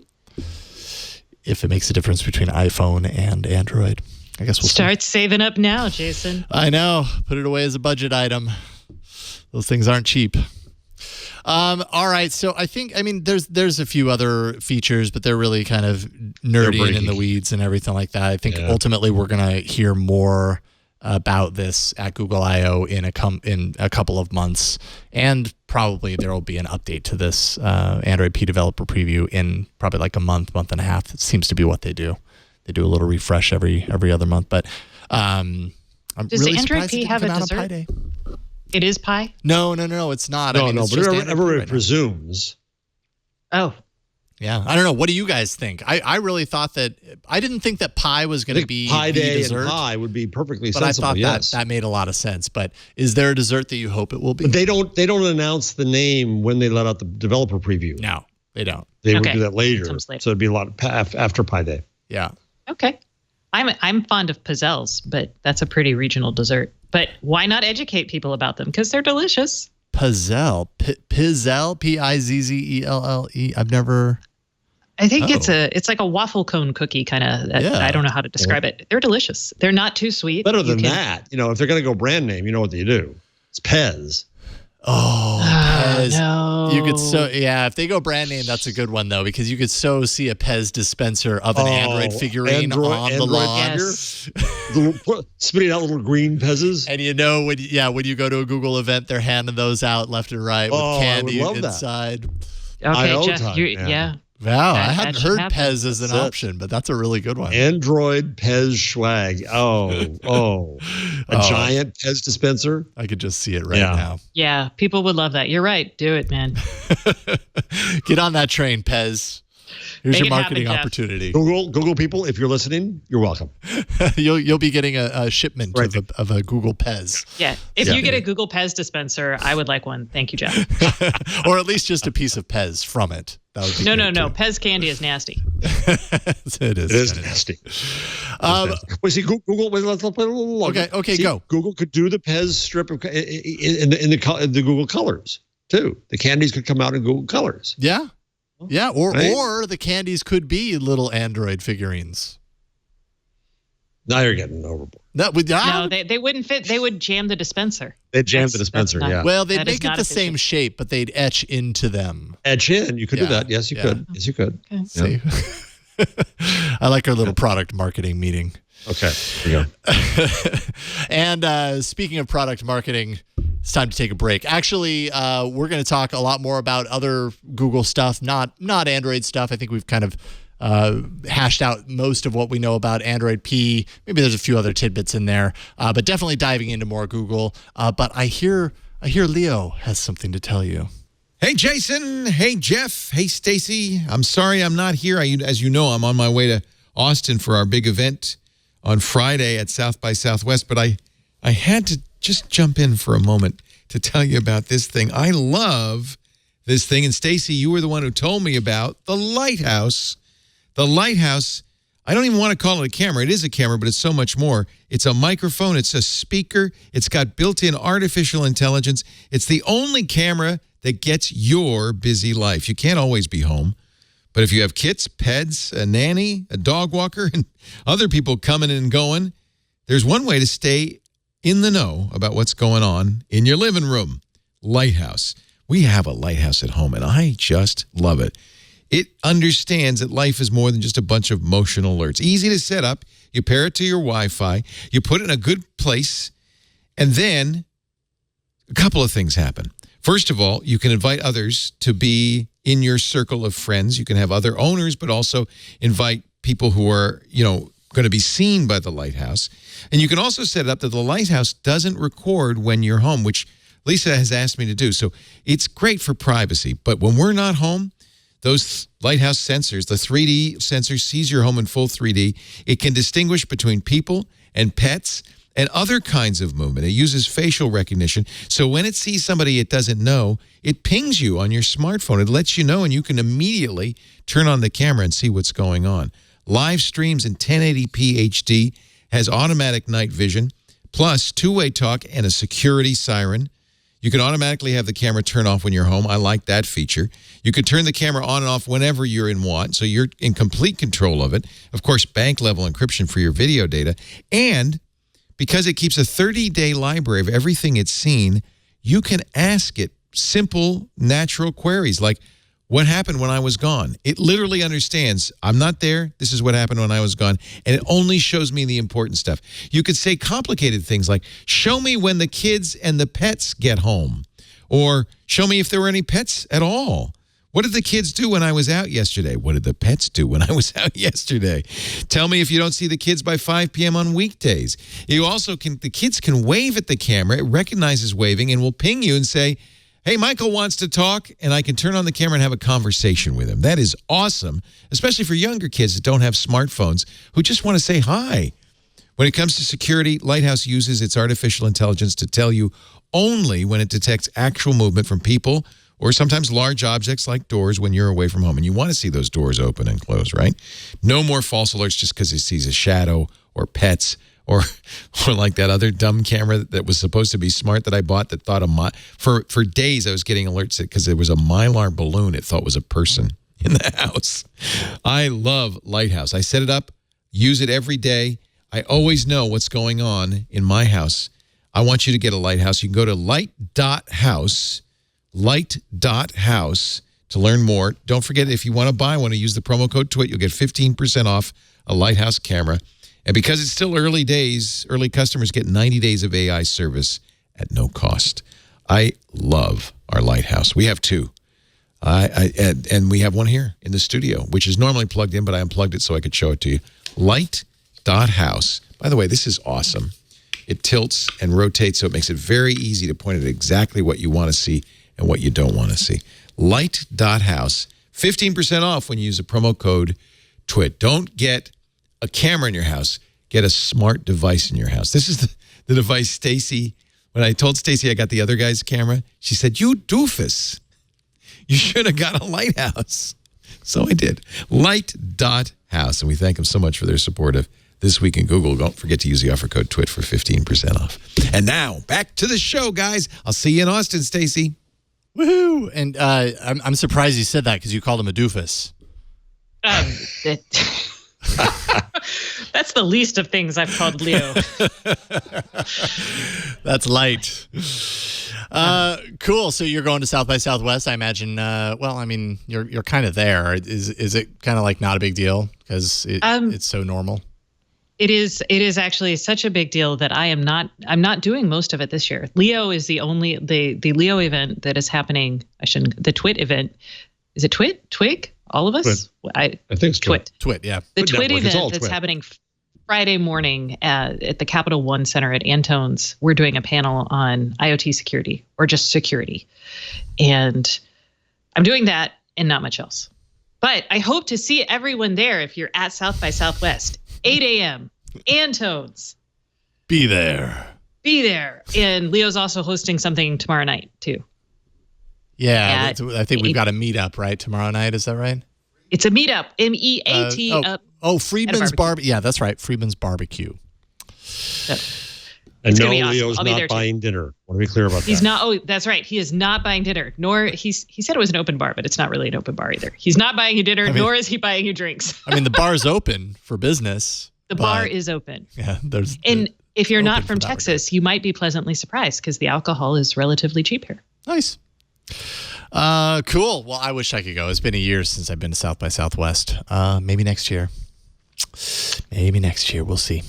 If it makes a difference between iPhone and Android, I guess we'll start saving up now, Jason. I know, put it away as a budget item. Those things aren't cheap. All right, so there's a few other features, but they're really kind of nerdy and in the weeds and everything like that. I think ultimately we're gonna hear more about this at Google I/O in a couple of months, and probably there will be an update to this Android P developer preview in probably a month and a half. It seems to be what they do. They do a little refresh every other month, but I'm does really the Android surprised P it have a didn't come out dessert? On Pi Day. It is Pi? No, it's not. No, it's but just everybody right presumes. Oh. Yeah, I don't know. What do you guys think? I really thought that I didn't think that pie was going to be Pie the Day dessert, and pie would be perfectly but sensible. I thought yes. that made a lot of sense. But is there a dessert that you hope it will be? But they don't announce the name when they let out the developer preview. No, they don't. They would do that later. later. So it'd be a lot after Pie Day. Yeah. Okay. I'm fond of pizzelles, but that's a pretty regional dessert. But why not educate people about them? Because they're delicious. Pizzelle, Pizzelle, Pizzelle. I've never. I think it's like a waffle cone cookie kind of. Yeah. I don't know how to describe it. They're delicious. They're not too sweet. Better than that, if they're going to go brand name, you know what you do? It's Pez. Oh, Pez. No. You could if they go brand name, that's a good one though, because you could see a Pez dispenser of an Android figurine on the lawn. Yes. Spitting out little green Pezes. And when you go to a Google event, they're handing those out left and right with candy inside. Okay, Jeff, yeah. Wow, I hadn't heard happen. Pez as an option, but that's a really good one. Android Pez swag. A giant Pez dispenser. I could just see it right now. Yeah, people would love that. You're right. Do it, man. Get on that train, Pez. Here's Make your marketing happen, opportunity. Google people, if you're listening, you're welcome. You'll be getting a shipment of a Google Pez. Yeah. If you get a Google Pez dispenser, I would like one. Thank you, Jeff. Or at least just a piece of Pez from it. That would be No. Pez candy is nasty. It is nasty. See, Google. Let's play a little longer. Okay, go. Google could do the Pez strip in the Google colors too. The candies could come out in Google colors. Yeah. Yeah, or the candies could be little Android figurines. Now you're getting overboard. No, they wouldn't fit. They would jam the dispenser. They'd jam the dispenser, yeah. Well, they'd make it the same shape, but they'd etch into them. Etch in? You could do that. Yes, you could. Yes, you could. Okay. See? I like our little product marketing meeting. Okay, here we go. And speaking of product marketing, it's time to take a break. Actually, we're going to talk a lot more about other Google stuff, not Android stuff. I think we've kind of hashed out most of what we know about Android P. Maybe there's a few other tidbits in there, but definitely diving into more Google. But I hear Leo has something to tell you. Hey, Jason. Hey, Jeff. Hey, Stacy. I'm sorry I'm not here. As you know, I'm on my way to Austin for our big event on Friday at South by Southwest, but I had to just jump in for a moment to tell you about this thing. I love this thing, and Stacy, you were the one who told me about the Lighthouse. The Lighthouse, I don't even want to call it a camera. It is a camera, but it's so much more. It's a microphone. It's a speaker. It's got built-in artificial intelligence. It's the only camera that gets your busy life. You can't always be home. But if you have kids, pets, a nanny, a dog walker, and other people coming and going, there's one way to stay in the know about what's going on in your living room. Lighthouse. We have a Lighthouse at home, and I just love it. It understands that life is more than just a bunch of motion alerts. Easy to set up. You pair it to your Wi-Fi. You put it in a good place, and then a couple of things happen. First of all, you can invite others to be in your circle of friends. You can have other owners, but also invite people who are, going to be seen by the Lighthouse. And you can also set it up that the Lighthouse doesn't record when you're home, which Lisa has asked me to do. So it's great for privacy. But when we're not home, those Lighthouse sensors, the 3D sensor sees your home in full 3D. It can distinguish between people and pets and other kinds of movement. It uses facial recognition. So when it sees somebody it doesn't know, it pings you on your smartphone. It lets you know, and you can immediately turn on the camera and see what's going on. Live streams in 1080p HD, has automatic night vision, plus two-way talk and a security siren. You can automatically have the camera turn off when you're home. I like that feature. You can turn the camera on and off whenever you're in want, so you're in complete control of it. Of course, bank-level encryption for your video data. And because it keeps a 30-day library of everything it's seen, you can ask it simple, natural queries like, what happened when I was gone? It literally understands, I'm not there, this is what happened when I was gone, and it only shows me the important stuff. You could say complicated things like, show me when the kids and the pets get home, or show me if there were any pets at all. What did the kids do when I was out yesterday? What did the pets do when I was out yesterday? Tell me if you don't see the kids by 5 p.m. on weekdays. You also the kids can wave at the camera. It recognizes waving and will ping you and say, Hey, Michael wants to talk, and I can turn on the camera and have a conversation with him. That is awesome, especially for younger kids that don't have smartphones who just want to say hi. When it comes to security, Lighthouse uses its artificial intelligence to tell you only when it detects actual movement from people or sometimes large objects like doors when you're away from home. And you want to see those doors open and close, right? No more false alerts just because it sees a shadow or pets or like that other dumb camera that was supposed to be smart that I bought that thought for days I was getting alerts because there was a Mylar balloon it thought was a person in the house. I love Lighthouse. I set it up, use it every day. I always know what's going on in my house. I want you to get a Lighthouse. You can go to light.house to learn more. Don't forget, if you want to buy one, use the promo code TWIT. You'll get 15% off a Lighthouse camera. And because it's still early days, early customers get 90 days of AI service at no cost. I love our Lighthouse. We have two. And we have one here in the studio, which is normally plugged in, but I unplugged it so I could show it to you. Light.house. By the way, this is awesome. It tilts and rotates, so it makes it very easy to point at exactly what you want to see and what you don't want to see. Light.house. 15% off when you use the promo code TWIT. Don't get a camera in your house. Get a smart device in your house. This is the device Stacy, when I told Stacy I got the other guy's camera, she said, "You doofus. You should have got a Lighthouse." So I did. Light.house. And we thank them so much for their support of This Week in Google. Don't forget to use the offer code TWIT for 15% off. And now, back to the show, guys. I'll see you in Austin, Stacy. Woohoo! And I'm surprised you said that because you called him a doofus. That's the least of things I've called Leo. That's light. Cool. So you're going to South by Southwest, I imagine. Well, I mean, you're kind of there. Is it kind of like not a big deal because it's so normal? It is actually such a big deal that I'm not doing most of it this year. Leo is the Leo event that is happening. The TWIT event. Is it TWIT? Twig? All of us? I think it's TWIT. TWIT, yeah. The TWIT event that's happening Friday morning at the Capital One Center at Antone's. We're doing a panel on IoT security or just security. And I'm doing that and not much else. But I hope to see everyone there if you're at South by Southwest. 8 a.m. Antone's. Be there. And Leo's also hosting something tomorrow night, too. Yeah, I think we've got a meetup, right? Tomorrow night, is that right? It's a meetup. MEAT. Friedman's Barbecue. Yeah, that's right. Friedman's Barbecue. And no, awesome. Leo's not buying dinner. I want to be clear about that. He's not. Oh, that's right. He is not buying dinner. Nor he said it was an open bar, but it's not really an open bar either. He's not buying you dinner, nor is he buying you drinks. I mean, the bar's open for business. The bar is open. Yeah, and if you're not from Texas, you might be pleasantly surprised because the alcohol is relatively cheap here. Nice. Cool. Well, I wish I could go. It's been a year since I've been to South by Southwest. Maybe next year. We'll see.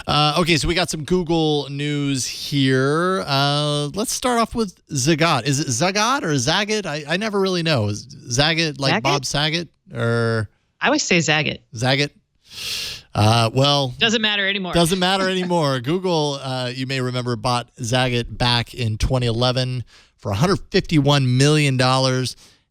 Okay, so we got some Google news here. Let's start off with Zagat. Is it Zagat or Zagat? I never really know. Is Zagat like Zagat? Bob Saget? Or I always say Zagat. Zagat? Well, doesn't matter anymore. Google, you may remember, bought Zagat back in 2011 for $151 million.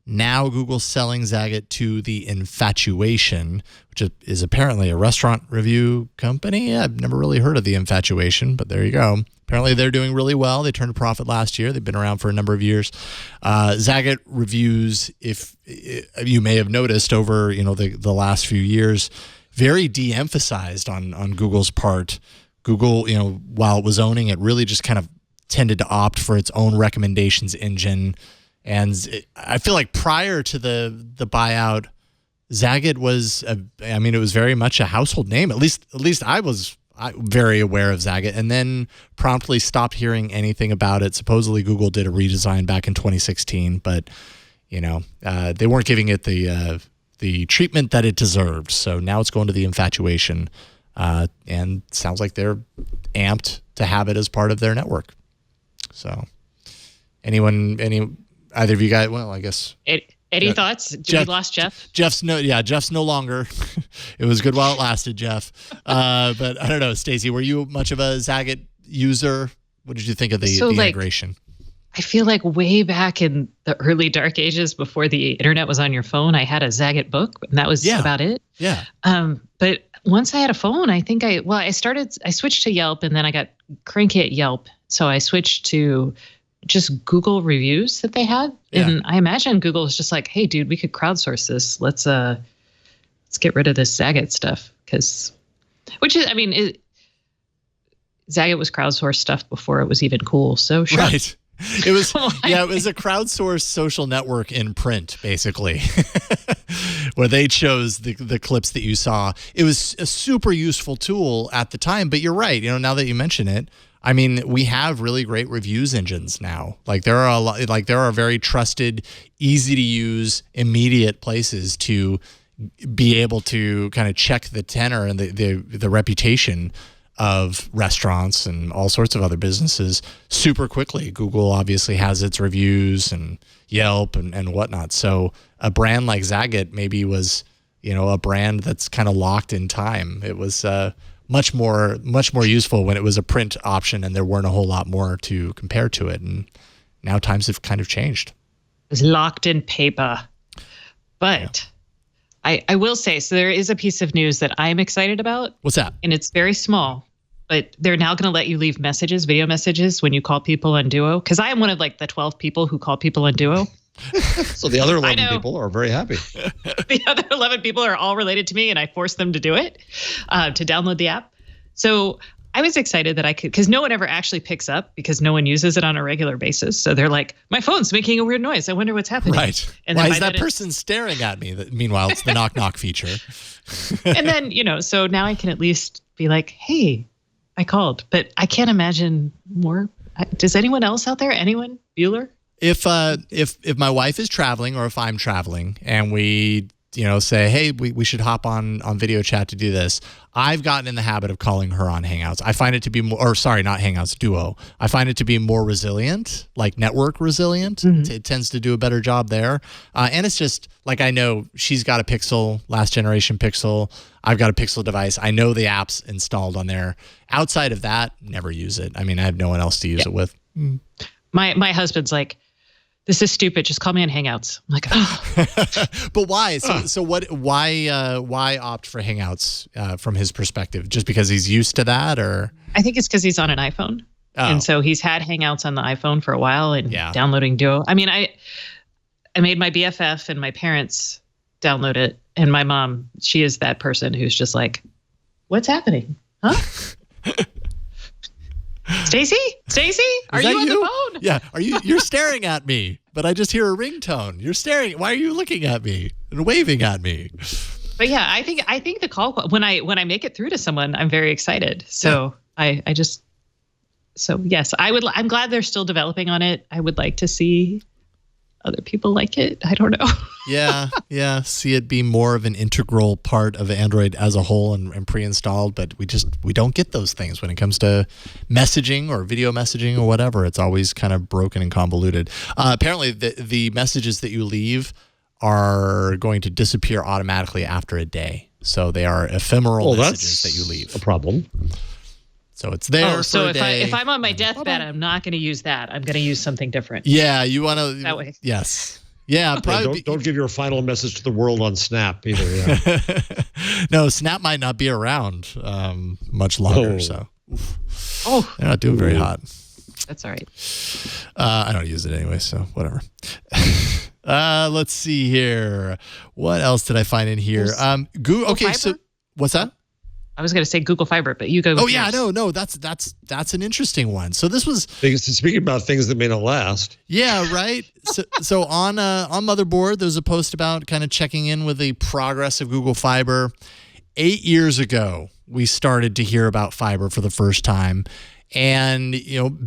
Now Google's selling Zagat to The Infatuation, which is apparently a restaurant review company. I've never really heard of The Infatuation, but there you go. Apparently they're doing really well. They turned a profit last year. They've been around for a number of years. Zagat Reviews, if you may have noticed over the last few years, very de-emphasized on Google's part. Google, while it was owning it, really just kind of tended to opt for its own recommendations engine. And I feel like prior to the buyout, Zagat was, it was very much a household name. At least I was very aware of Zagat, and then promptly stopped hearing anything about it. Supposedly Google did a redesign back in 2016, but they weren't giving it the treatment that it deserved. So now it's going to The Infatuation, and sounds like they're amped to have it as part of their network. So either of you guys? Well, I guess. Any thoughts? We lost Jeff? Jeff's no longer. It was good while it lasted, Jeff. But I don't know, Stacey, were you much of a Zagat user? What did you think of the integration? I feel like way back in the early dark ages before the internet was on your phone, I had a Zagat book, and that was about it. Yeah. But once I had a phone, I think I switched to Yelp, and then I got cranky at Yelp. So I switched to just Google reviews that they had. Yeah. And I imagine Google is just like, hey, dude, we could crowdsource this. Let's get rid of this Zagat stuff. Zagat was crowdsourced stuff before it was even cool. So sure. Right. It was it was a crowdsourced social network in print, basically, where they chose the clips that you saw. It was a super useful tool at the time, but you're right. Now that you mention it, I mean, we have really great reviews engines now. Like there are very trusted, easy to use, immediate places to be able to kind of check the tenor and the reputation of restaurants and all sorts of other businesses super quickly. Google obviously has its reviews and Yelp and whatnot. So a brand like Zagat maybe was, a brand that's kind of locked in time. It was much more useful when it was a print option and there weren't a whole lot more to compare to it. And now times have kind of changed. It was locked in paper. But I will say, so there is a piece of news that I'm excited about. What's that? And it's very small, but they're now going to let you leave video messages when you call people on Duo. Because I am one of the 12 people who call people on Duo. So the other 11 people are very happy. The other 11 people are all related to me, and I forced them to do it, to download the app. So I was excited that I could, because no one ever actually picks up because no one uses it on a regular basis. So they're like, my phone's making a weird noise. I wonder what's happening. Right. And why is that person staring at me? Meanwhile, it's the knock knock feature. And then, so now I can at least be like, hey, I called. But I can't imagine more. Does anyone else out there? Anyone? Bueller? If my wife is traveling or if I'm traveling and we say, hey, we should hop on video chat to do this, I've gotten in the habit of calling her on Hangouts. I find it to be not Hangouts, Duo. I find it to be more resilient, like network resilient. Mm-hmm. It tends to do a better job there. And it's just like, I know she's got a Pixel, last generation Pixel. I've got a Pixel device. I know the app's installed on there. Outside of that, never use it. I mean, I have no one else to use it with. Mm. My husband's like, this is stupid. Just call me on Hangouts. I'm like, oh. But why? So what? Why opt for Hangouts from his perspective? Just because he's used to that, or? I think it's because he's on an iPhone, and so he's had Hangouts on the iPhone for a while and downloading Duo. I mean, I made my BFF and my parents download it, and my mom, she is that person who's just like, what's happening? Huh? Stacy, are you on the phone? Yeah, you're staring at me, but I just hear a ringtone. You're staring. Why are you looking at me and waving at me? But yeah, I think the call, when I make it through to someone, I'm very excited. So yes, I'm glad they're still developing on it. I would like to see other people like it. I don't know. Yeah. See it be more of an integral part of Android as a whole and pre-installed, but we don't get those things when it comes to messaging or video messaging or whatever. It's always kind of broken and convoluted. Apparently, the messages that you leave are going to disappear automatically after a day. So they are ephemeral messages that you leave. A problem. So it's there for a day. If I'm on my deathbed, I'm not going to use that. I'm going to use something different. Yeah, you want to. That way. Yes. Yeah, probably. Don't give your final message to the world on Snap either. Yeah. No, Snap might not be around much longer. So, they're not doing very hot. That's all right. I don't use it anyway, so whatever. Let's see here. What else did I find in here? Google. Okay, Fiber? So what's that? I was going to say Google Fiber, but you go. Oh yeah, no, that's an interesting one. So this was speaking about things that may not last. Yeah, right. So on Motherboard, there's a post about kind of checking in with the progress of Google Fiber. 8 years ago, we started to hear about fiber for the first time, and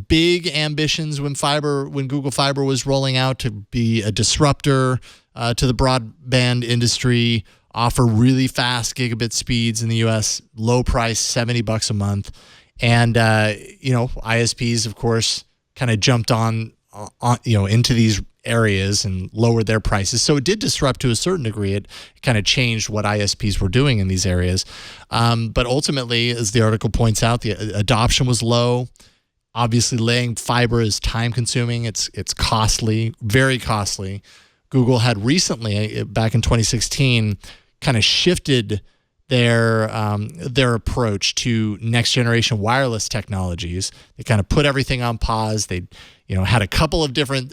big ambitions when Google Fiber was rolling out to be a disruptor to the broadband industry. Offer really fast gigabit speeds in the U.S., low price, $70 a month. And, ISPs, of course, kind of jumped on into these areas and lowered their prices. So it did disrupt to a certain degree. It kind of changed what ISPs were doing in these areas. But ultimately, as the article points out, the adoption was low. Obviously, laying fiber is time-consuming. It's costly, very costly. Google had recently, back in 2016, kind of shifted their approach to next-generation wireless technologies. They kind of put everything on pause. They, had a couple of different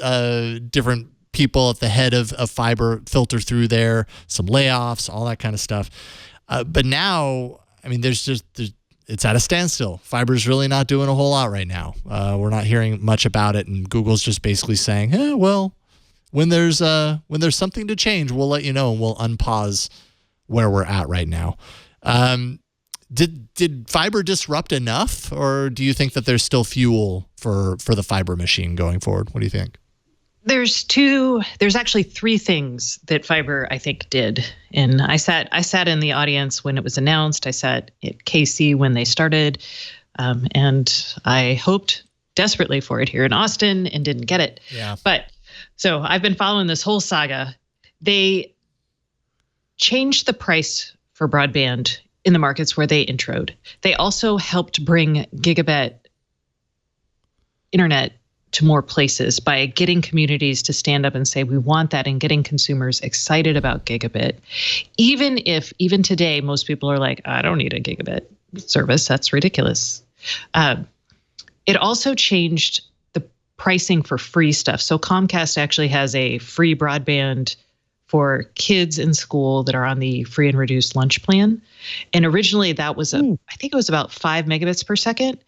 people at the head of fiber filter through there, some layoffs, all that kind of stuff. But now, I mean, it's at a standstill. Fiber's really not doing a whole lot right now. We're not hearing much about it, and Google's just basically saying, well, when there's something to change, we'll let you know, and we'll unpause where we're at right now. Did fiber disrupt enough, or do you think that there's still fuel for the fiber machine going forward? What do you think? There's actually three things that fiber, I think, did. And I sat in the audience when it was announced. I sat at KC when they started. And I hoped desperately for it here in Austin and didn't get it. Yeah. But so I've been following this whole saga. They changed the price for broadband in the markets where they introed. They also helped bring gigabit internet to more places by getting communities to stand up and say, we want that, and getting consumers excited about gigabit. Even today, most people are like, I don't need a gigabit service. That's ridiculous. It also changed the pricing for free stuff. So Comcast actually has a free broadband for kids in school that are on the free and reduced lunch plan. And originally that was, I think it was about 5 megabits per second,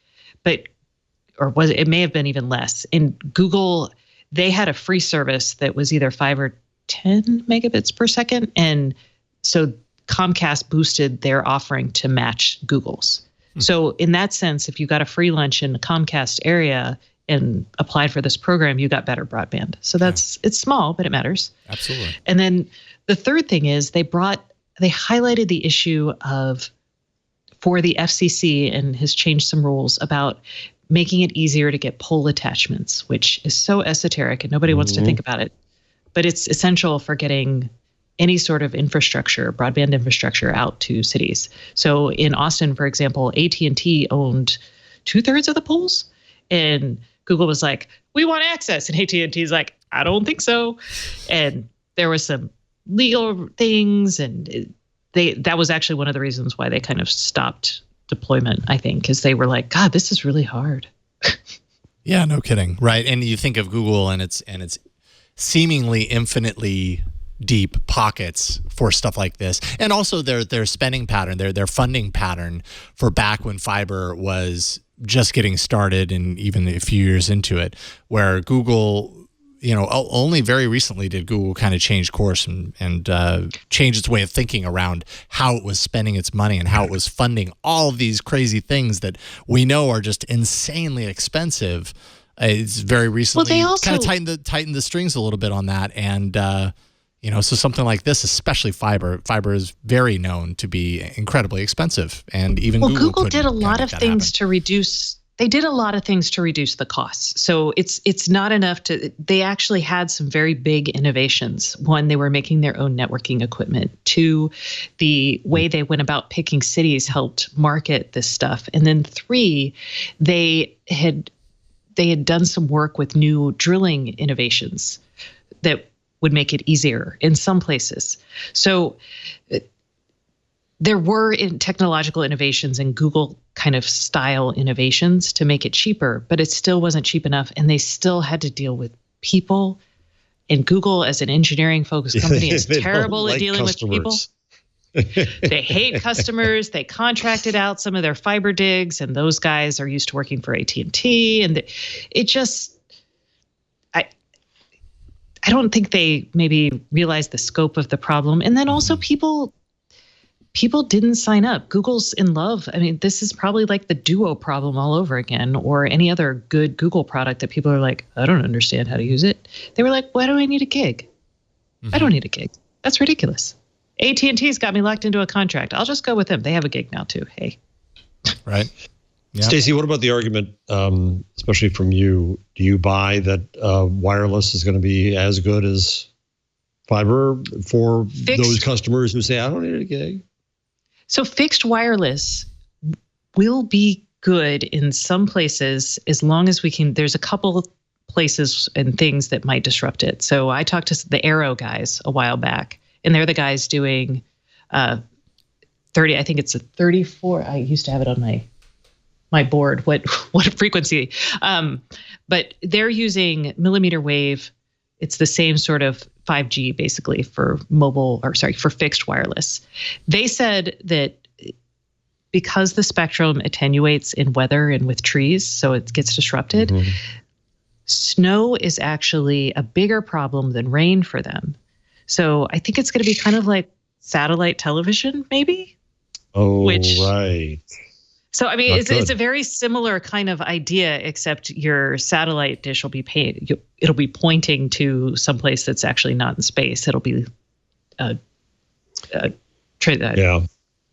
it may have been even less. In Google, they had a free service that was either 5 or 10 megabits per second. And so Comcast boosted their offering to match Google's. So in that sense, if you got a free lunch in the Comcast area and applied for this program, you got better broadband. So it's small, but it matters. Absolutely. And then the third thing is they highlighted the issue for the FCC, and has changed some rules about making it easier to get pole attachments, which is so esoteric and nobody wants to think about it. But it's essential for getting any sort of infrastructure, broadband infrastructure, out to cities. So in Austin, for example, AT&T owned 2/3 of the poles, and Google was like, we want access. And AT&T's like, I don't think so. And there was some legal things, and that was actually one of the reasons why they kind of stopped deployment, I think, because they were like, God, this is really hard. Yeah, no kidding. Right. And you think of Google and its seemingly infinitely deep pockets for stuff like this. And also their spending pattern, their funding pattern for back when fiber was just getting started and even a few years into it, where Google, only very recently did Google kind of change course and change its way of thinking around how it was spending its money and how it was funding all of these crazy things that we know are just insanely expensive. It's very recently they also kind of tightened the strings a little bit on that. And, so something like this, especially fiber is very known to be incredibly expensive. And even Google did a lot of things to reduce. They did a lot of things to reduce the costs. So it's not enough they actually had some very big innovations. One, they were making their own networking equipment. Two, the way they went about picking cities helped market this stuff. And then three, they had done some work with new drilling innovations that would make it easier in some places. So there were technological innovations and Google kind of style innovations to make it cheaper, but it still wasn't cheap enough. And they still had to deal with people. And Google, as an engineering focused company, is terrible at dealing with people. They hate customers. They contracted out some of their fiber digs, and those guys are used to working for AT&T. And it just, I don't think they maybe realized the scope of the problem. And then also people didn't sign up. Google's in love. I mean, this is probably like the Duo problem all over again, or any other good Google product that people are like, I don't understand how to use it. They were like, why do I need a gig? I don't need a gig. That's ridiculous. AT&T's got me locked into a contract. I'll just go with them. They have a gig now too. Hey. Right. Yeah. Stacey, what about the argument, especially from you? Do you buy that wireless is going to be as good as fiber for those customers who say, I don't need a gig? So fixed wireless will be good in some places as long as we can. There's a couple places and things that might disrupt it. So I talked to the Aero guys a while back, and they're the guys doing 30. I think it's a 34. I used to have it on my board. What frequency? But they're using millimeter wave. It's the same sort of 5G basically for for fixed wireless. They said that because the spectrum attenuates in weather and with trees, so it gets disrupted, snow is actually a bigger problem than rain for them. So I think it's going to be kind of like satellite television, maybe. Oh, right. So, I mean, it's a very similar kind of idea, except your satellite dish will be it'll be pointing to someplace that's actually not in space. It'll be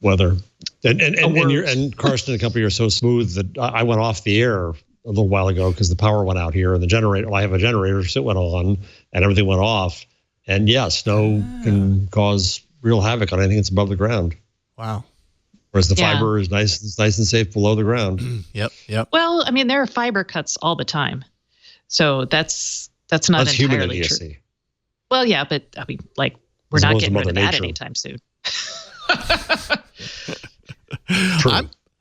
weather. And Karsten and company are so smooth that I went off the air a little while ago because the power went out here, and the generator. I have a generator, so it went on, and everything went off. And yeah, snow can cause real havoc on anything that's above the ground. Wow. Whereas the fiber is nice and safe below the ground. Yep. Well, I mean, there are fiber cuts all the time, so that's not entirely true. Well, yeah, but I mean, like, we're not getting rid of that anytime soon.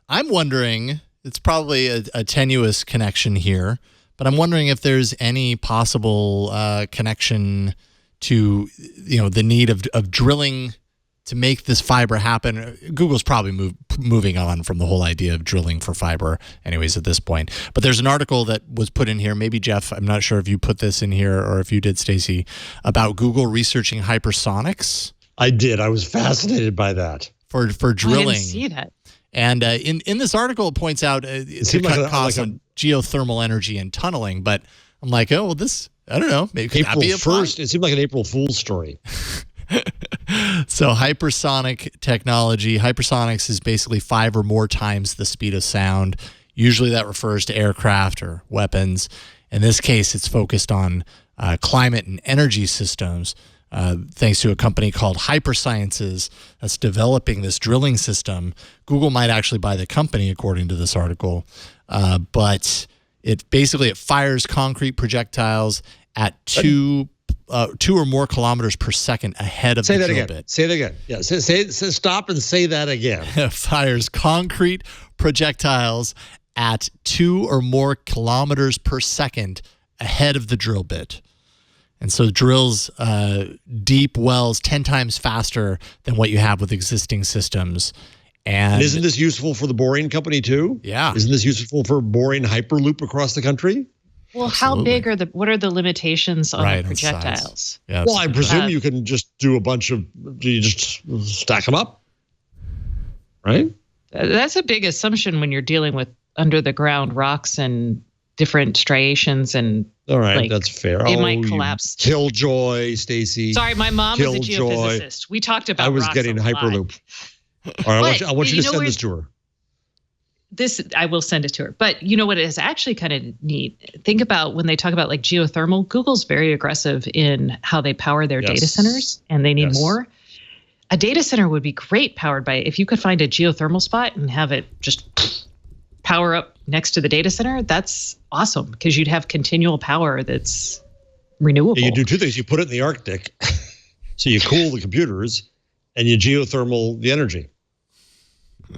I'm wondering. It's probably a tenuous connection here, but I'm wondering if there's any possible connection to the need of drilling to make this fiber happen. Google's probably moving on from the whole idea of drilling for fiber anyways at this point. But there's an article that was put in here, maybe Jeff, I'm not sure if you put this in here or if you did, Stacey, about Google researching hypersonics. I did. I was fascinated by that. For drilling. I didn't see that. And in this article, it points out it could cut costs on geothermal energy and tunneling. But I'm like, oh, well, this, I don't know. Maybe could that be April 1st. It seemed like an April Fool's story. So hypersonic technology. Hypersonics is basically 5 or more times the speed of sound. Usually that refers to aircraft or weapons. In this case, it's focused on climate and energy systems. Thanks to a company called Hypersciences that's developing this drilling system. Google might actually buy the company, according to this article. But it fires concrete projectiles at 2 or more kilometers per second ahead of the drill bit. Say that again. Yeah, say stop and say that again. Fires concrete projectiles at 2 or more kilometers per second ahead of the drill bit. And so drills deep wells 10 times faster than what you have with existing systems. And isn't this useful for the boring company too? Yeah. Isn't this useful for boring Hyperloop across the country? Well, absolutely. How big what are the limitations on the projectiles? Yeah, well, I presume you can just do you just stack them up, right? That's a big assumption when you're dealing with under the ground rocks and different striations and. All right, that's fair. It might collapse. Killjoy, Stacey. Sorry, my mom was a geophysicist. We talked about. I was getting Hyperloop. All right, I want you to send this to her. I will send it to her. But you know what is actually kind of neat? Think about when they talk about like geothermal. Google's very aggressive in how they power their data centers, and they need more. A data center would be great powered by if you could find a geothermal spot and have it just power up next to the data center. That's awesome because you'd have continual power that's renewable. Yeah, you do 2 things. You put it in the Arctic, so you cool the computers, and you geothermal the energy.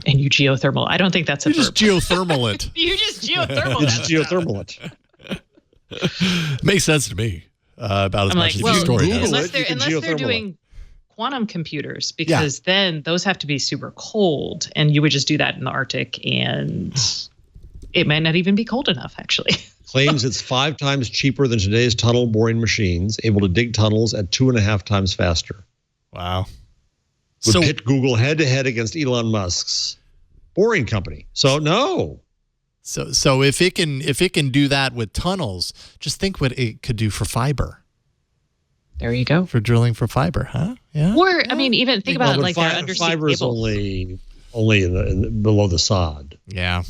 And you geothermal. I don't think that's a verb. Just geothermal it. You just geothermal it. You just geothermal it. Makes sense to me about as much as the story does. Unless they're doing quantum computers, because then those have to be super cold, and you would just do that in the Arctic, and it might not even be cold enough, actually. Claims it's 5 times cheaper than today's tunnel boring machines, able to dig tunnels at 2.5 times faster. Wow. Would pit Google head-to-head against Elon Musk's boring company. So no. So if it can do that with tunnels, just think what it could do for fiber. There you go. For drilling for fiber, huh? Yeah. Or I mean, even think about like their undersea fiber is only below the sod. Yeah.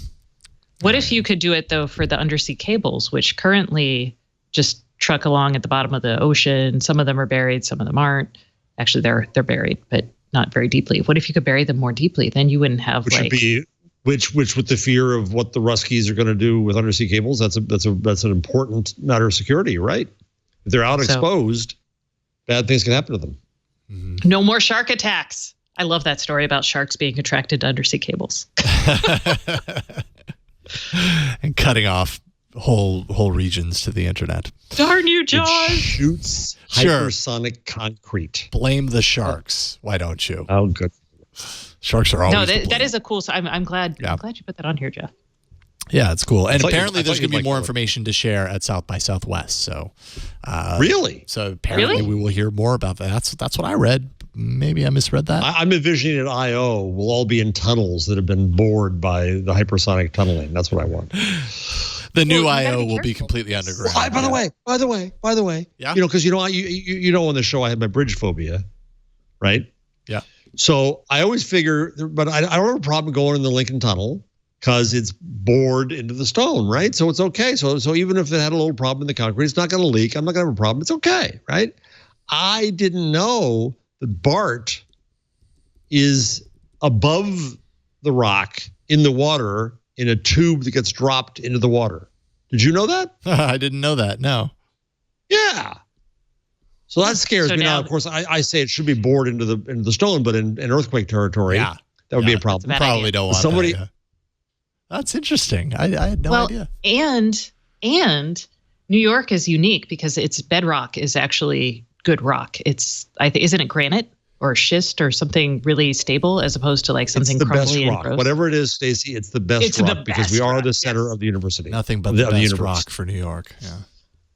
What if you could do it though for the undersea cables, which currently just truck along at the bottom of the ocean? Some of them are buried, some of them aren't. Actually, they're buried, but not very deeply. What if you could bury them more deeply? Then you wouldn't have which would be which with the fear of what the Ruskies are going to do with undersea cables, that's an important matter of security, right? If they're out exposed, bad things can happen to them. Mm-hmm. No more shark attacks. I love that story about sharks being attracted to undersea cables. And cutting off whole regions to the internet. Darn you, Jaws! It shoots hypersonic concrete. Blame the sharks. Why don't you? Oh, good. Sharks are always. No, that is a cool. I'm glad. Yeah. I'm glad you put that on here, Jeff. Yeah, it's cool. And apparently there's going to be more information to share at South by Southwest. So, really? So apparently we will hear more about that. That's what I read. Maybe I misread that. I'm envisioning at I.O. we'll all be in tunnels that have been bored by the hypersonic tunneling. That's what I want. The new I.O. will be completely underground. By the way. Yeah. Because you know on the show I had my bridge phobia, right? Yeah. So I always figure, but I don't have a problem going in the Lincoln Tunnel because it's bored into the stone, right? So it's okay. So even if it had a little problem in the concrete, it's not going to leak. I'm not going to have a problem. It's okay, right? I didn't know that BART is above the rock in the water in a tube that gets dropped into the water. Did you know that? I didn't know that. No. Yeah. So that scares me. Now, of course, I say it should be bored into the stone, but in earthquake territory, that would be a problem. Probably don't want somebody. That, That's interesting. I had no idea. And New York is unique because its bedrock is actually good rock. Isn't it granite or schist or something really stable as opposed to like something crumbly and gross? Whatever it is, Stacey, it's the best rock because we are the center of the university. Nothing but the best rock for New York. Yeah.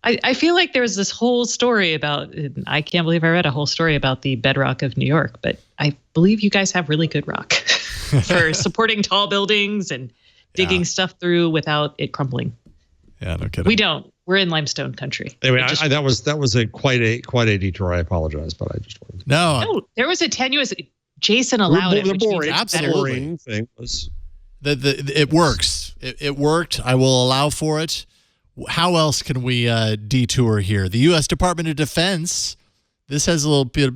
I feel like there was this whole story about, I can't believe I read a whole story about the bedrock of New York, but I believe you guys have really good rock for supporting tall buildings and digging stuff through without it crumbling. Yeah, no kidding. We don't. We're in limestone country. Anyway, that was quite a detour. I apologize, but I just wanted to. No, there was a tenuous. Jason allowed it. Which boring, absolutely. Boring thing was. It works. It worked. I will allow for it. How else can we detour here? The U.S. Department of Defense. This has a little bit,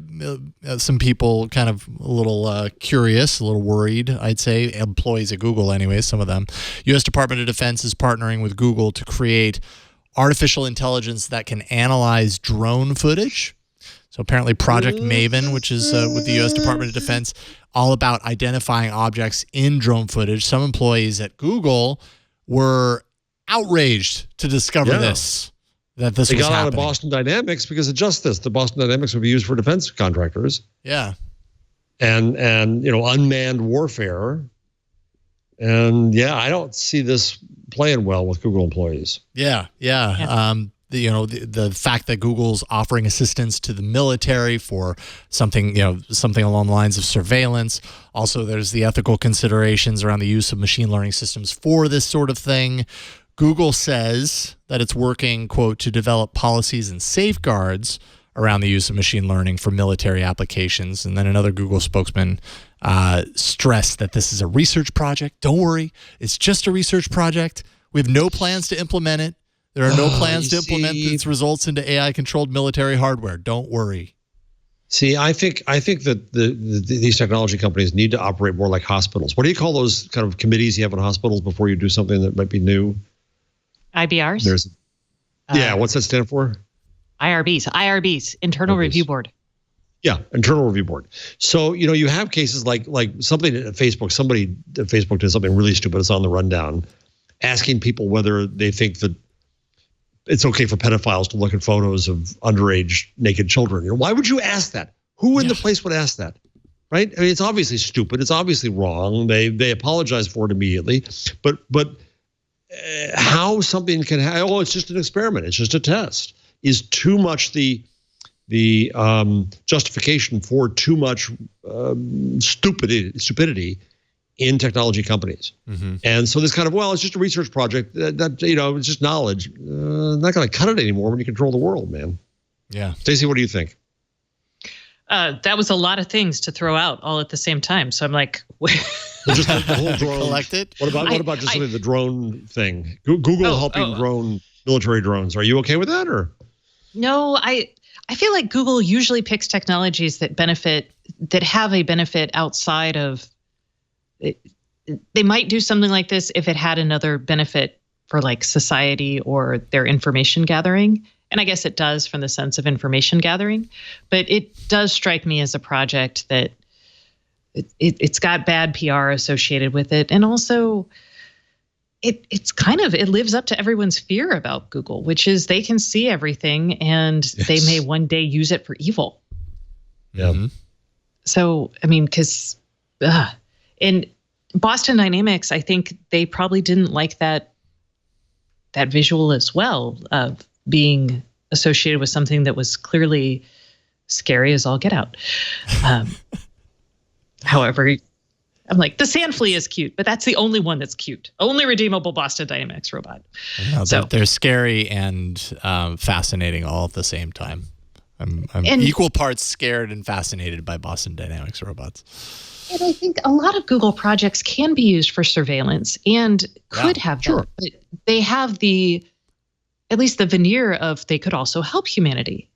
some people kind of a little curious, a little worried, I'd say. Employees at Google, anyway, some of them. U.S. Department of Defense is partnering with Google to create artificial intelligence that can analyze drone footage. So apparently Project Maven, which is with the U.S. Department of Defense, all about identifying objects in drone footage. Some employees at Google were outraged to discover that this was happening. They got out of Boston Dynamics because of just this. The Boston Dynamics would be used for defense contractors. Yeah. And unmanned warfare. And I don't see this playing well with Google employees. Yeah. The fact that Google's offering assistance to the military for something along the lines of surveillance. Also, there's the ethical considerations around the use of machine learning systems for this sort of thing. Google says that it's working, quote, to develop policies and safeguards around the use of machine learning for military applications. And then another Google spokesman stressed that this is a research project. Don't worry. It's just a research project. We have no plans to implement it. There are no plans to implement its results into AI-controlled military hardware. Don't worry. See, I think that these technology companies need to operate more like hospitals. What do you call those kind of committees you have in hospitals before you do something that might be new? IBRs? What's that stand for? IRBs, Internal Review Board. Yeah, Internal Review Board. So, you have cases like something at Facebook, somebody at Facebook did something really stupid, it's on the rundown, asking people whether they think that it's okay for pedophiles to look at photos of underage naked children. Why would you ask that? Who in the place would ask that? Right? I mean, it's obviously stupid. It's obviously wrong. They apologize for it immediately. But how something can it's just an experiment. It's just a test. Is too much the justification for too much stupidity in technology companies. Mm-hmm. And so this kind of, it's just a research project that it's just knowledge. Not going to cut it anymore when you control the world, man. Yeah. Stacey, what do you think? That was a lot of things to throw out all at the same time. So I'm like, just the whole drone. Collect it. What about just the drone thing? Google helping drone military drones. Are you okay with that or? No, I feel like Google usually picks technologies that have a benefit outside of they might do something like this if it had another benefit for like society or their information gathering. And I guess it does from the sense of information gathering, but it does strike me as a project that it's got bad PR associated with it. And also it lives up to everyone's fear about Google, which is they can see everything and they may one day use it for evil. Yeah. Mm-hmm. So, I mean, because in Boston Dynamics, I think they probably didn't like that visual as well of being associated with something that was clearly scary as all get out. However, I'm like, the sand flea is cute, but that's the only one that's cute. Only redeemable Boston Dynamics robot. No, so they're scary and fascinating all at the same time. I'm equal parts scared and fascinated by Boston Dynamics robots. And I think a lot of Google projects can be used for surveillance and could have that, but they have at least the veneer of they could also help humanity.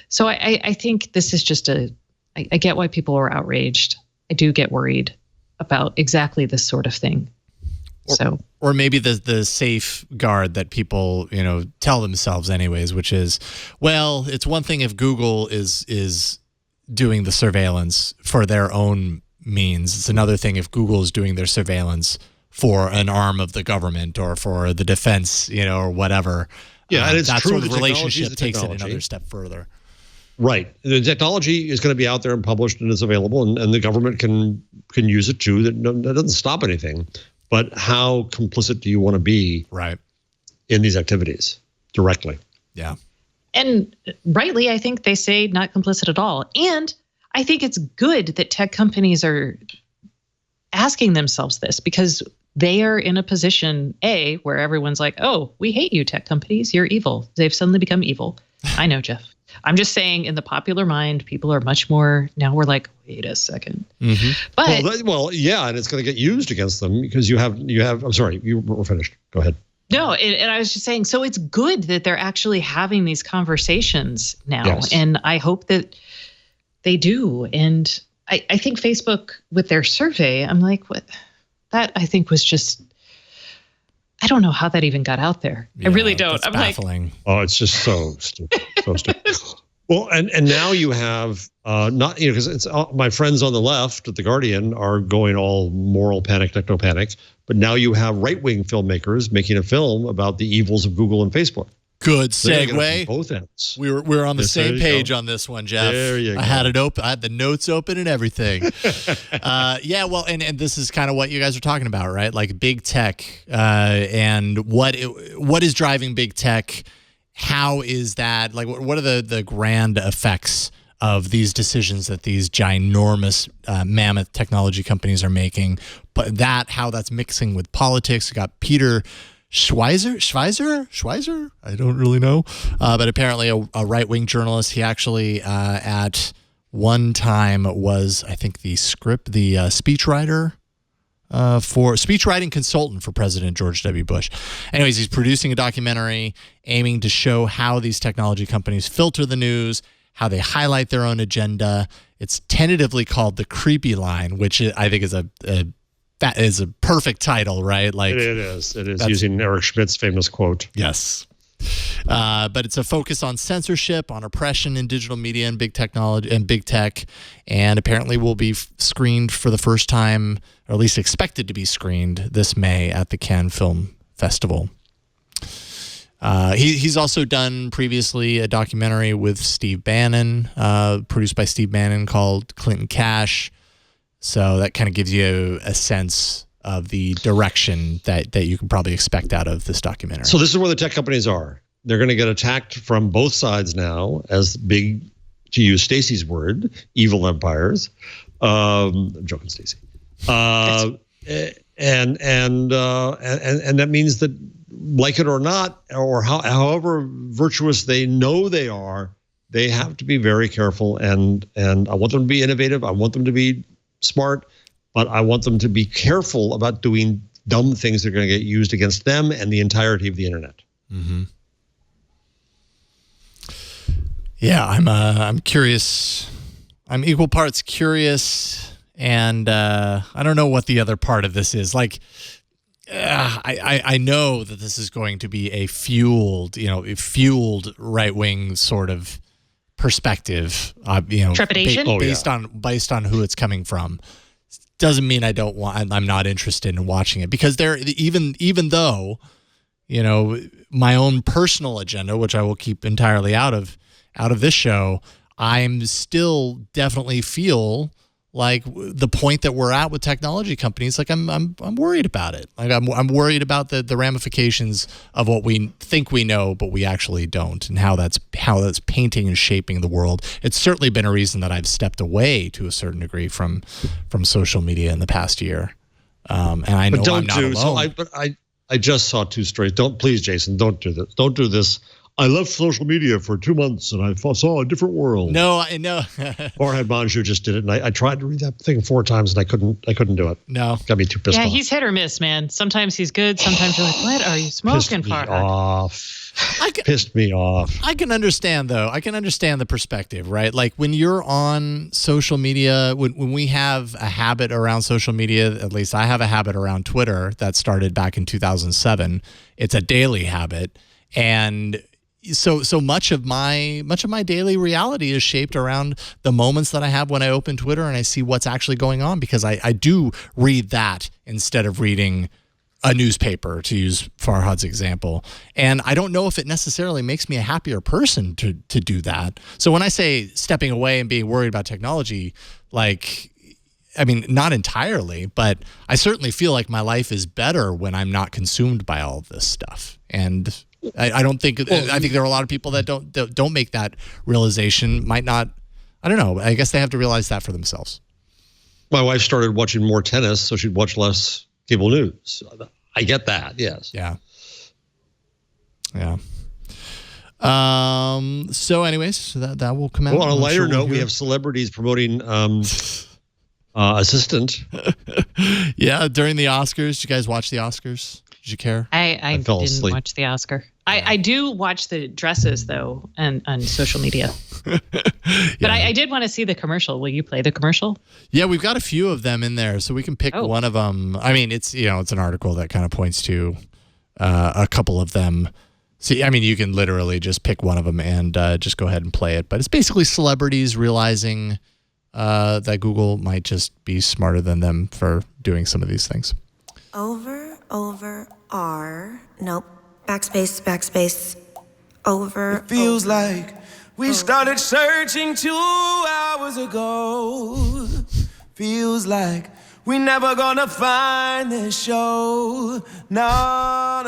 So I think this is just I get why people are outraged. I do get worried about exactly this sort of thing. Or maybe the safeguard that people, tell themselves anyways, which is, well, it's one thing if Google is doing the surveillance for their own means. It's another thing if Google is doing their surveillance for an arm of the government or for the defense, or whatever. Yeah, and it's that true. sort of relationship takes it another step further. Right. The technology is going to be out there and published and is available, and the government can use it too. That doesn't stop anything. But how complicit do you want to be in these activities directly? Yeah. And rightly, I think they say not complicit at all. And I think it's good that tech companies are asking themselves this because they are in a position, where everyone's like, oh, we hate you, tech companies. You're evil. They've suddenly become evil. I know, Jeff. I'm just saying in the popular mind, people are much more, now we're like, wait a second. Mm-hmm. But yeah, and it's going to get used against them because you have, I'm sorry, you were finished. Go ahead. No, and I was just saying, so it's good that they're actually having these conversations now. Yes. And I hope that they do. And I think Facebook with their survey, I'm like, what? That I think was just, I don't know how that even got out there. Yeah, I really don't. That's I'm baffling. like, Oh, it's just so stupid. So stupid. Well, and now you have not, because it's my friends on the left at The Guardian are going all moral panic, techno panic, but now you have right-wing filmmakers making a film about the evils of Google and Facebook. Good They're gonna segue. be both ends. We're on the same page go. on this one, Jeff. There you go. I had it open. I had the notes open and everything. Yeah, well, and this is kind of what you guys are talking about, right? Like big tech and what is driving big tech. How is that? Like, what are the grand effects of these decisions that these ginormous mammoth technology companies are making? But how that's mixing with politics. We got Peter Schweizer? I don't really know. But apparently a right-wing journalist. He actually at one time was, I think, the speechwriter for speechwriting consultant for President George W. Bush. Anyways, he's producing a documentary aiming to show how these technology companies filter the news, how they highlight their own agenda. It's tentatively called The Creepy Line, which I think is that is a perfect title, right? Like it is using Eric Schmidt's famous quote. Yes. But it's a focus on censorship, on oppression in digital media and big technology and big tech, and apparently will be screened for the first time, or at least expected to be screened this May at the Cannes Film Festival. He's also done previously a documentary with Steve Bannon, produced by Steve Bannon, called Clinton Cash. So that kind of gives you a sense of the direction that you can probably expect out of this documentary. So this is where the tech companies are. They're going to get attacked from both sides now as big, to use Stacey's word, evil empires. I'm joking, Stacey. And that means that, like it or not, or however virtuous they know they are, they have to be very careful. And I want them to be innovative. I want them to be smart, but I want them to be careful about doing dumb things that are going to get used against them and the entirety of the internet. Mm-hmm. Yeah, I'm curious. I'm equal parts curious And I don't know what the other part of this is. Like, I know that this is going to be a fueled right-wing sort of perspective, trepidation based on who it's coming from. Doesn't mean I'm not interested in watching it, because even though, my own personal agenda, which I will keep entirely out of this show, I'm still definitely feel like the point that we're at with technology companies, like I'm worried about it. Like I'm worried about the ramifications of what we think we know, but we actually don't, and how that's painting and shaping the world. It's certainly been a reason that I've stepped away to a certain degree from social media in the past year. And I know I'm not alone. I just saw two stories. Please, Jason, don't do this. Don't do this. I left social media for 2 months and I saw a different world. No, I know. Farhad Manjoo just did it, and I tried to read that thing 4 times and I couldn't do it. No, got me too pissed off. Yeah, he's hit or miss, man. Sometimes he's good. Sometimes you're like, what are you smoking, Farhad? Pissed me off. I can understand, though. I can understand the perspective, right? Like when you're on social media, when we have a habit around social media, at least I have a habit around Twitter that started back in 2007. It's a daily habit, and so much of my daily reality is shaped around the moments that I have when I open Twitter and I see what's actually going on, because I do read that instead of reading a newspaper, to use Farhad's example. And I don't know if it necessarily makes me a happier person to do that. So when I say stepping away and being worried about technology, not entirely, but I certainly feel like my life is better when I'm not consumed by all of this stuff. And I don't think. I think there are a lot of people that don't make that realization. Might not. I don't know. I guess they have to realize that for themselves. My wife started watching more tennis, so she'd watch less cable news. I get that. Yes. Yeah. So, anyways, that will come out. Well, on a lighter note, we have celebrities promoting Assistant. Yeah, during the Oscars. Did you guys watch the Oscars? Did you care? I didn't asleep. watch the Oscar. I do watch the dresses, though, on social media. But I did want to see the commercial. Will you play the commercial? Yeah, we've got a few of them in there, so we can pick one of them. I mean, it's an article that kind of points to a couple of them. See, I mean, you can literally just pick one of them and just go ahead and play it. But it's basically celebrities realizing that Google might just be smarter than them for doing some of these things. Over, R. Nope. Backspace. Over. It feels like we started searching 2 hours ago. Feels like we never gonna find this show. No.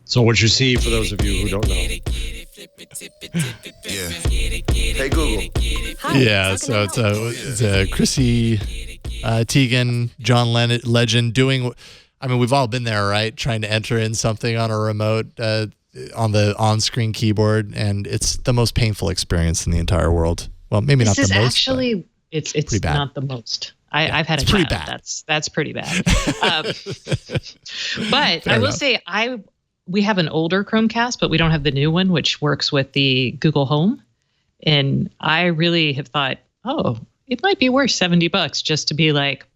So what you see, for those of you who don't know. Yeah. Hey Google. Hi, Yeah, so it's a Chrissy Teigen, John Legend doing. I mean, we've all been there, right? Trying to enter in something on a remote on the on-screen keyboard, and it's the most painful experience in the entire world. Well, maybe not the most. Actually, it's not the most. I've had a child. Bad. That's pretty bad. But I will say we have an older Chromecast, but we don't have the new one, which works with the Google Home. And I really have thought, it might be worth $70 just to be like,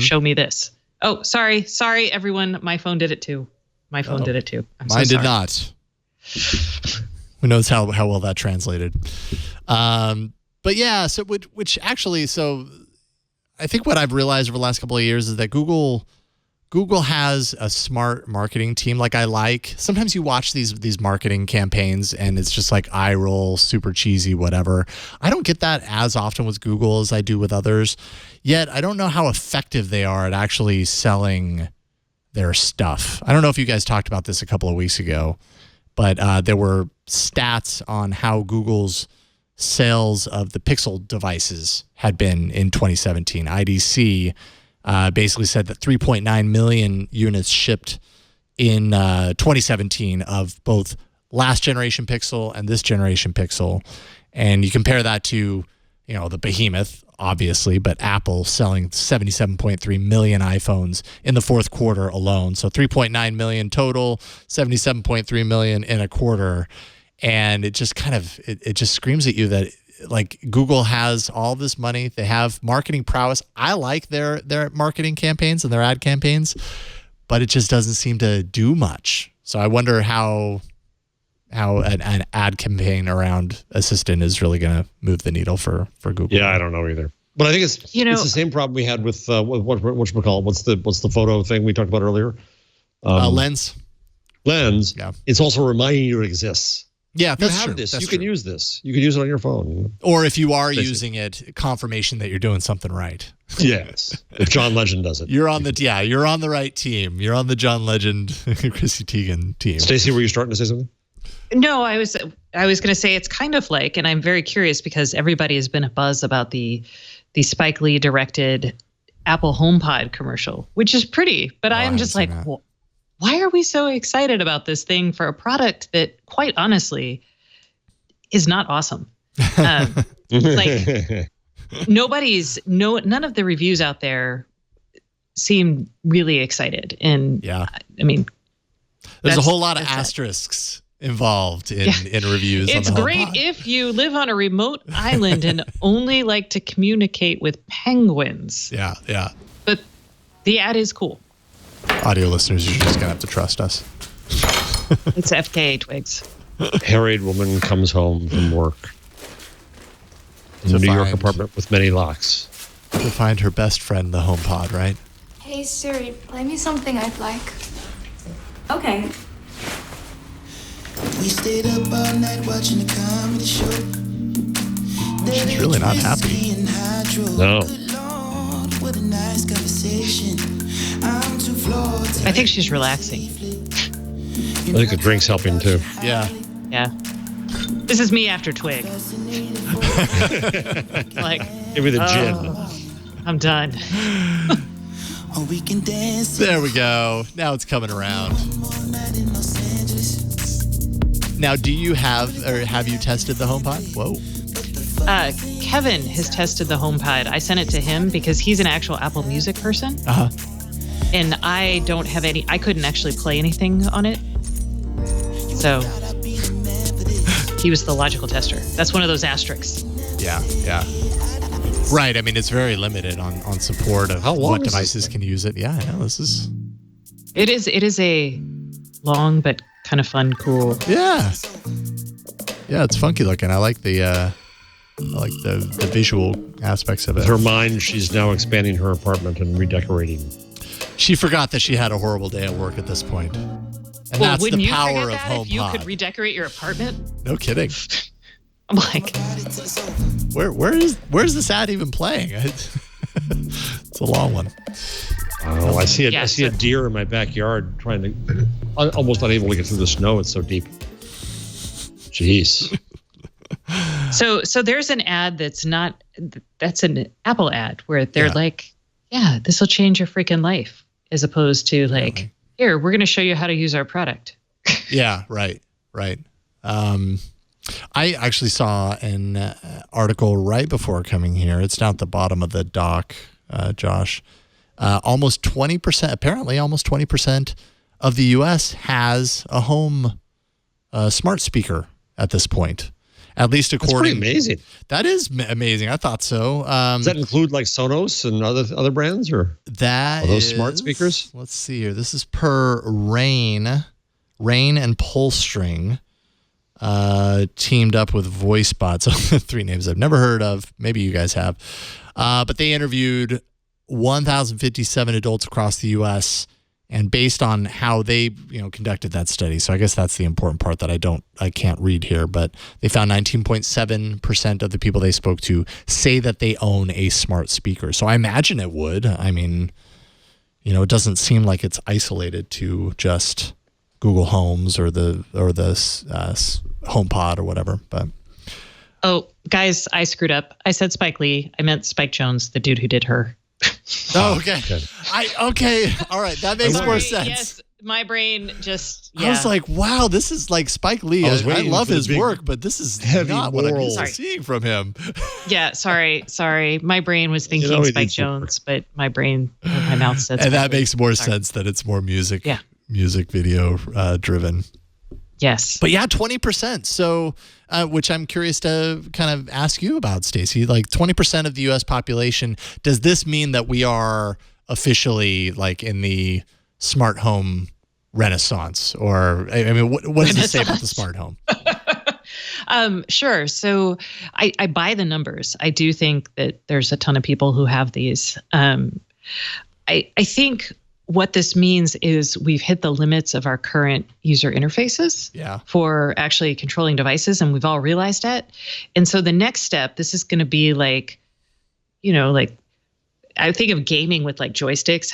show me this. Oh, sorry, everyone. My phone did it too. Mine did not. Who knows how well that translated? But yeah, so which actually, so I think what I've realized over the last couple of years is that Google has a smart marketing team. Sometimes you watch these marketing campaigns and it's just like eye roll, super cheesy, whatever. I don't get that as often with Google as I do with others. Yet I don't know how effective they are at actually selling their stuff. I don't know if you guys talked about this a couple of weeks ago, but there were stats on how Google's sales of the Pixel devices had been in 2017. IDC basically said that 3.9 million units shipped in 2017 of both last generation Pixel and this generation Pixel. And you compare that to, the behemoth, obviously, but Apple selling 77.3 million iPhones in the fourth quarter alone. So 3.9 million total, 77.3 million in a quarter. And it just kind of it just screams at you that like Google has all this money. They have marketing prowess. I like their marketing campaigns and their ad campaigns, but it just doesn't seem to do much. So I wonder how an ad campaign around Assistant is really going to move the needle for Google. Yeah, I don't know either. But I think it's the same problem we had with whatchamacallit. What's the photo thing we talked about earlier? Lens. Lens. Yeah. It's also reminding you it exists. Yeah, that's you have true. this. That's you can use this. You can use it on your phone. Or if you are using it, confirmation that you're doing something right. Yes. If John Legend does it. You're on the right team. You're on the John Legend, Chrissy Teigen team. Stacey, were you starting to say something? No, I was going to say it's kind of like, and I'm very curious because everybody has been a buzz about the Spike Lee directed Apple HomePod commercial, which is pretty, but I'm just like, well, why are we so excited about this thing for a product that, quite honestly, is not awesome? Like, none of the reviews out there seem really excited. And yeah, I mean, there's a whole lot of asterisks involved in reviews. It's great if you live on a remote island and only like to communicate with penguins. Yeah. But the ad is cool. Audio listeners, you're just going to have to trust us. It's FKA Twigs. Harried woman comes home from work in a New York apartment with many locks. To find her best friend, the HomePod, right? Hey Siri, play me something I'd like. Okay. We stayed up all night watching the comedy show. She's really not happy. No. What a nice conversation. I'm too flawed. I think she's relaxing. I think the drink's helping too. Yeah. This is me after Twig. Like, Give me the gin. I'm done. Or we can dance. There we go. Now it's coming around. Now, have you tested the HomePod? Whoa. Kevin has tested the HomePod. I sent it to him because he's an actual Apple Music person. Uh-huh. And I don't have I couldn't actually play anything on it. So he was the logical tester. That's one of those asterisks. Yeah. Right. I mean, it's very limited on support of what devices can use it. Yeah, I know. It is a long but kind of fun, cool. Yeah, it's funky looking. I like the visual aspects of it. With her mind, she's now expanding her apartment and redecorating. She forgot that she had a horrible day at work at this point. And well, that's wouldn't the you power forget of that HomePod. if you could redecorate your apartment? No kidding. I'm like, where's this ad even playing? It's a long one. Oh, I see a deer in my backyard trying to, almost unable to get through the snow. It's so deep. Jeez. So there's an ad that's an Apple ad where they're like, yeah, this will change your freaking life, as opposed to like, here, we're going to show you how to use our product. Yeah, right. I actually saw an article right before coming here. It's down at the bottom of the doc, Josh. Almost 20% of the U.S. has a home smart speaker at this point. At least according. That's pretty amazing. That is amazing. I thought so. Does that include like Sonos and other brands, or that are those smart speakers? Let's see here. This is per Rain and Pullstring, teamed up with VoiceBot. So 3 names I've never heard of. Maybe you guys have. But they interviewed 1,057 adults across the U.S. and based on how they, conducted that study. So I guess that's the important part that I can't read here, but they found 19.7% of the people they spoke to say that they own a smart speaker. So I imagine it would. I mean, it doesn't seem like it's isolated to just Google Homes or the HomePod or whatever, but. Oh, guys, I screwed up. I said Spike Lee. I meant Spike Jonze, the dude who did Her. Oh, okay. Okay. All right. That makes more sense. Yes, my brain just. I was like, wow, this is like Spike Lee. I love his work, but this is not what I'm used to seeing from him. Yeah. Sorry. My brain was thinking Spike Jonze, but my mouth said. And that makes more sense that it's more music video driven. Yes. But yeah, 20%. So, which I'm curious to kind of ask you about, Stacey. Like 20% of the U.S. population. Does this mean that we are officially like in the smart home renaissance? Or I mean, what does it say about the smart home? Sure. So I buy the numbers. I do think that there's a ton of people who have these. I think what this means is we've hit the limits of our current user interfaces for actually controlling devices, and we've all realized that. And so the next step, this is going to be like, like I think of gaming with like joysticks,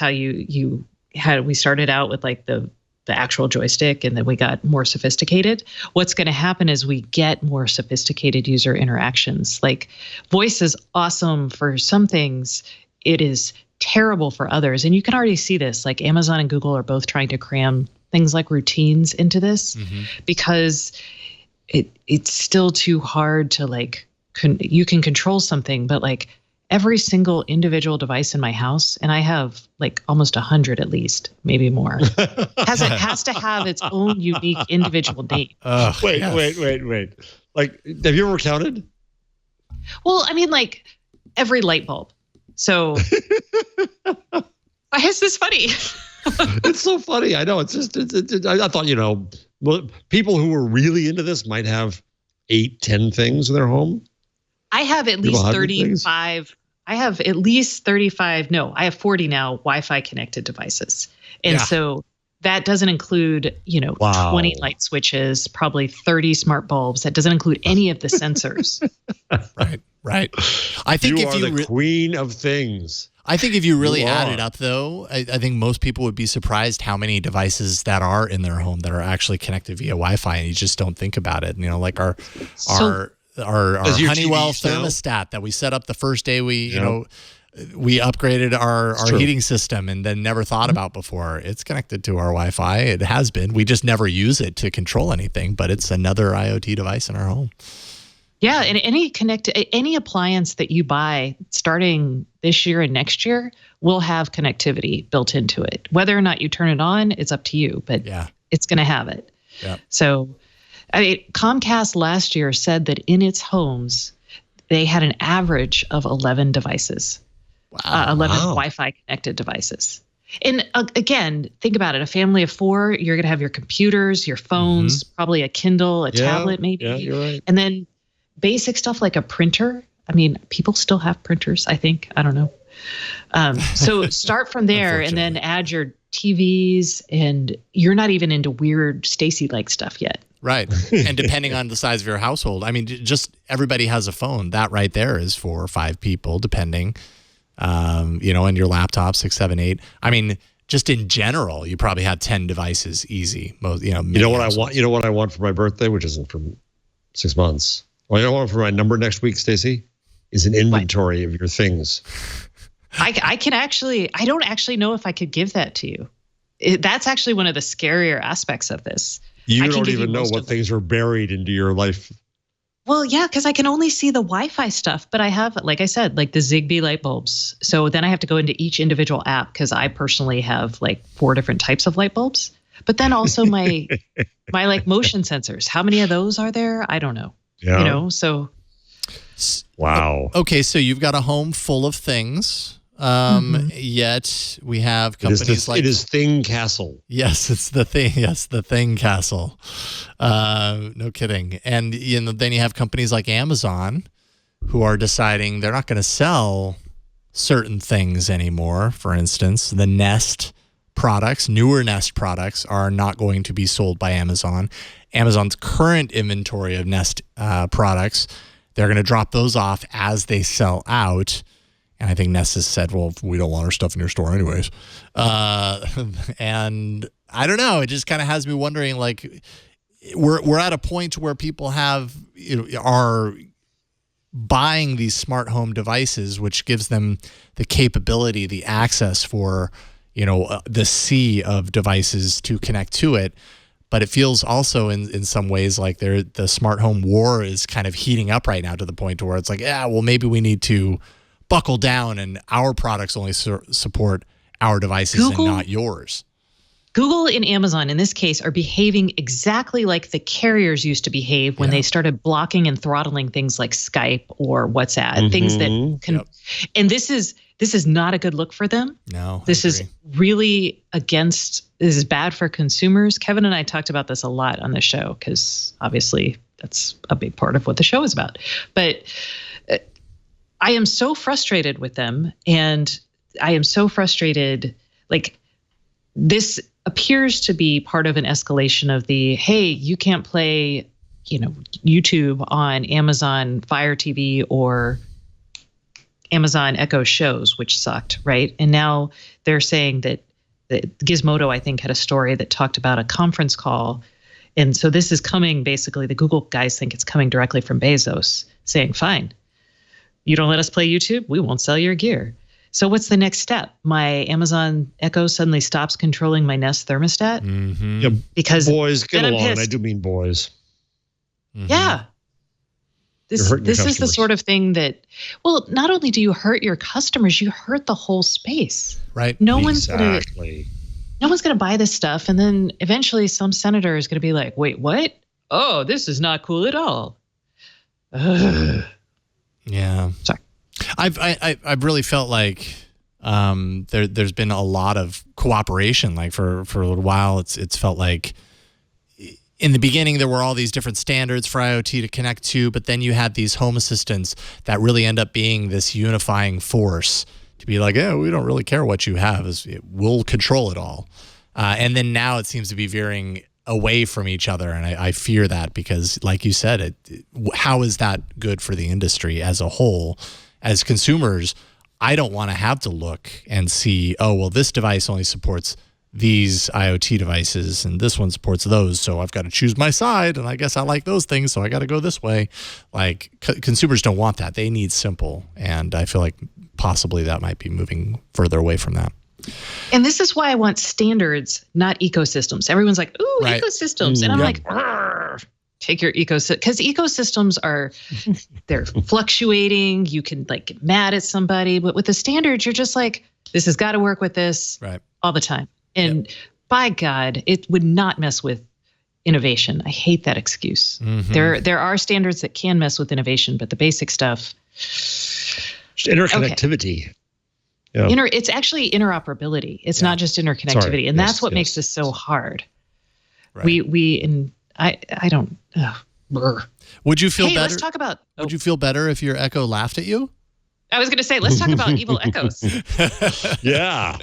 how we started out with like the actual joystick and then we got more sophisticated. What's going to happen is we get more sophisticated user interactions. Like voice is awesome for some things. It is terrible for others. And you can already see this, like Amazon and Google are both trying to cram things like routines into this because it's still too hard to like, you can control something, but like every single individual device in my house, and I have like almost 100 at least, maybe more, has to have its own unique individual name. Wait. Like, have you ever counted? Well, I mean, like every light bulb. So why is this funny? It's so funny. I know. It's just, I thought, well, people who were really into this might have 8-10 things in their home. I have at least 35. I have at least 35. No, I have 40 now Wi-Fi connected devices. And so that doesn't include, 20 light switches, probably 30 smart bulbs. That doesn't include any of the sensors. Right. I think you are the queen of things. I think if you really add it up, though, I think most people would be surprised how many devices that are in their home that are actually connected via Wi-Fi, and you just don't think about it. Like our Honeywell thermostat that we set up the first day we upgraded our heating system and then never thought about before. It's connected to our Wi-Fi. It has been. We just never use it to control anything, but it's another IoT device in our home. Yeah, and any appliance that you buy starting this year and next year will have connectivity built into it. Whether or not you turn it on, it's up to you, but it's going to have it. Yeah. So Comcast last year said that in its homes, they had an average of 11 devices, 11 Wi-Fi connected devices. And again, think about it. A family of 4, you're going to have your computers, your phones, probably a Kindle, a tablet maybe. Yeah, you're right. And then basic stuff like a printer. I mean, people still have printers, I think. I don't know. So start from there and then add your TVs, and you're not even into weird Stacey-like stuff yet. Right. And depending on the size of your household, I mean, just everybody has a phone. That right there is 4 or 5 people, depending, and your laptop, 6, 7, 8. I mean, just in general, you probably have 10 devices easy. Most, what I want? You know what I want for my birthday, which isn't for 6 months. Well, you know what I want for my number next week, Stacey? Is an inventory of your things. I don't actually know if I could give that to you. That's actually one of the scarier aspects of this. You don't even know what things are buried into your life. Well, yeah, because I can only see the Wi-Fi stuff, but I have, like I said, like the Zigbee light bulbs. So then I have to go into each individual app because I personally have like 4 different types of light bulbs. But then also my like motion sensors. How many of those are there? I don't know. Yeah. So. Wow. Okay, so you've got a home full of things. Yet we have companies like... It is Thing Castle. Yes, it's the thing. Yes, the Thing Castle. No kidding. And then you have companies like Amazon who are deciding they're not going to sell certain things anymore. For instance, the Nest products, newer Nest products, are not going to be sold by Amazon. Amazon's current inventory of Nest products, they're going to drop those off as they sell out. And I think Nest has said, well, we don't want our stuff in your store anyways. And I don't know. It just kind of has me wondering, like, we're at a point where people are buying these smart home devices, which gives them the capability, the access for, the sea of devices to connect to it. But it feels also in some ways like the smart home war is kind of heating up right now to the point where it's like, maybe we need to buckle down and our products only support our devices and not yours. Google and Amazon in this case are behaving exactly like the carriers used to behave when they started blocking and throttling things like Skype or WhatsApp, things that can. And this is not a good look for them. No, this is really this is bad for consumers. Kevin and I talked about this a lot on the show because obviously that's a big part of what the show is about. But I am so frustrated with them, and I am so frustrated. Like, this appears to be part of an escalation of the, hey, you can't play, YouTube on Amazon Fire TV or Amazon Echo shows, which sucked, right? And now they're saying that Gizmodo, I think, had a story that talked about a conference call. And so this is coming, basically, the Google guys think it's coming directly from Bezos saying, fine, you don't let us play YouTube, we won't sell your gear. So what's the next step? My Amazon Echo suddenly stops controlling my Nest thermostat? Mm-hmm. Yeah, because boys, get along. And I do mean boys. Mm-hmm. Yeah. This is the sort of thing that, well, not only do you hurt your customers, you hurt the whole space. Right. No one's going to buy this stuff. And then eventually some senator is going to be like, wait, what? Oh, this is not cool at all. Ugh. Yeah. Sorry. I've really felt like there's been a lot of cooperation. Like for a little while, it's felt like in the beginning there were all these different standards for IoT to connect to, but then you had these home assistants that really end up being this unifying force to be like, yeah, we don't really care what you have, we'll control it all. And then now it seems to be veering away from each other, and I fear that because, like you said, how is that good for the industry as a whole? As consumers, I don't want to have to look and see, oh, well, this device only supports these IoT devices and this one supports those, so I've got to choose my side, and I guess I like those things, so I got to go this way. Like, consumers don't want that. They need simple, and I feel like possibly that might be moving further away from that. And this is why I want standards, not ecosystems. Everyone's like, ooh, right. Ecosystems. And I'm like, take your ecosystem, because ecosystems they're fluctuating. You can like get mad at somebody, but with the standards, you're just like, this has got to work with this all the time. And by God, it would not mess with innovation. I hate that excuse. Mm-hmm. There are standards that can mess with innovation, but the basic stuff. Just interconnectivity. Okay. Yeah. It's actually interoperability. It's not just interconnectivity. Sorry. And that's what makes this so hard. Right. I don't. Would you feel better? Let's talk about. Would you feel better if your Echo laughed at you? I was going to say, let's talk about evil echoes. Yeah.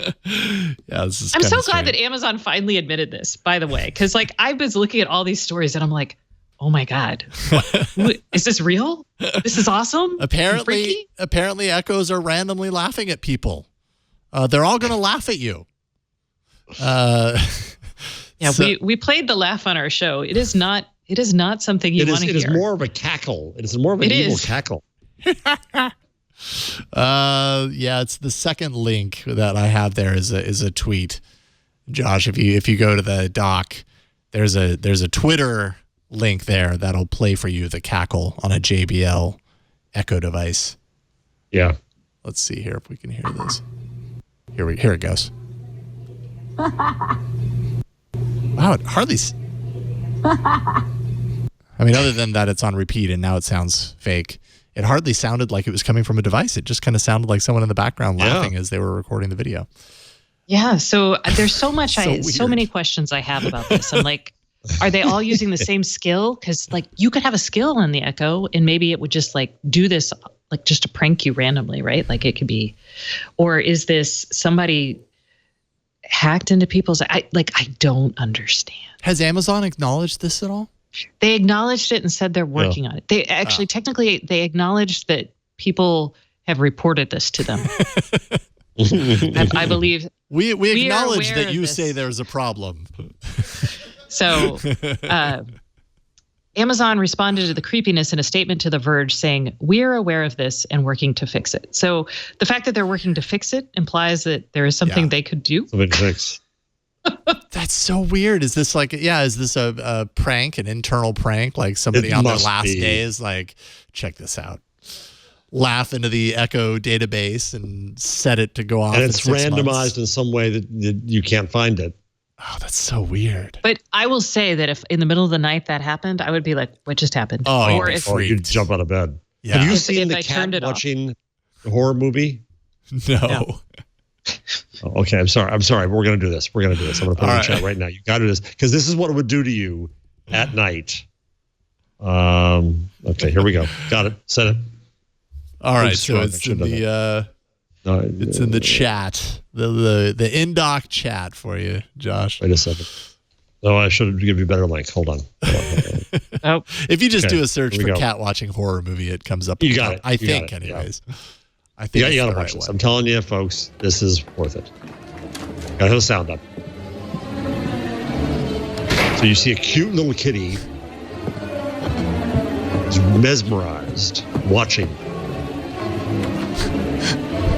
This is I'm so glad that Amazon finally admitted this, by the way, because like I was looking at all these stories and I'm like, oh my God, is this real? This is awesome. Apparently Echoes are randomly laughing at people. They're all going to laugh at you. We played the laugh on our show. It is not something you want to hear. It is more of a cackle. It is more of an evil cackle. It's the second link that I have there is a tweet. Josh, if you go to the doc, there's a Twitter link there that'll play for you the cackle on a JBL Echo device. Yeah. Let's see here if we can hear this. Here it goes. Wow, it hardly. I mean, other than that, it's on repeat, and now it sounds fake. It hardly sounded like it was coming from a device. It just kind of sounded like someone in the background laughing as they were recording the video. Yeah. So there's so much. So many questions I have about this. I'm like, are they all using the same skill? Because like you could have a skill on the Echo, and maybe it would just like do this, like just to prank you randomly, right? Like it could be, or is this somebody hacked into people's? I don't understand. Has Amazon acknowledged this at all? They acknowledged it and said they're working on it. They actually, technically, they acknowledged that people have reported this to them. I believe we acknowledge that you say there's a problem. So, Amazon responded to the creepiness in a statement to The Verge saying, "We're aware of this and working to fix it." So, the fact that they're working to fix it implies that there is something they could do. Something to fix. That's so weird. Is this like, is this a prank, an internal prank? Like somebody on their last day is like, check this out. Laugh into the Echo database and set it to go off. And it's randomized in some way that you can't find it. Oh, that's so weird. But I will say that if in the middle of the night that happened, I would be like, "What just happened?" Oh, or if you'd jump out of bed. Yeah. Have you If seen the I cat turned it watching the horror movie? No. Oh, okay, I'm sorry. We're gonna do this. I'm gonna put it in the chat right now. You got to do this because this is what it would do to you at night. Okay, here we go. Got it. Set it. All right, so it's in the it's in the chat, the in-dock chat for you, Josh. Wait a second. No, I should give you a better link. Hold on. Oh, if you just do a search for cat watching horror movie, it comes up. You got it. I think, anyways. I think you gotta watch this. I'm telling you, folks, this is worth it. Gotta have the sound up. So you see a cute little kitty is mesmerized watching.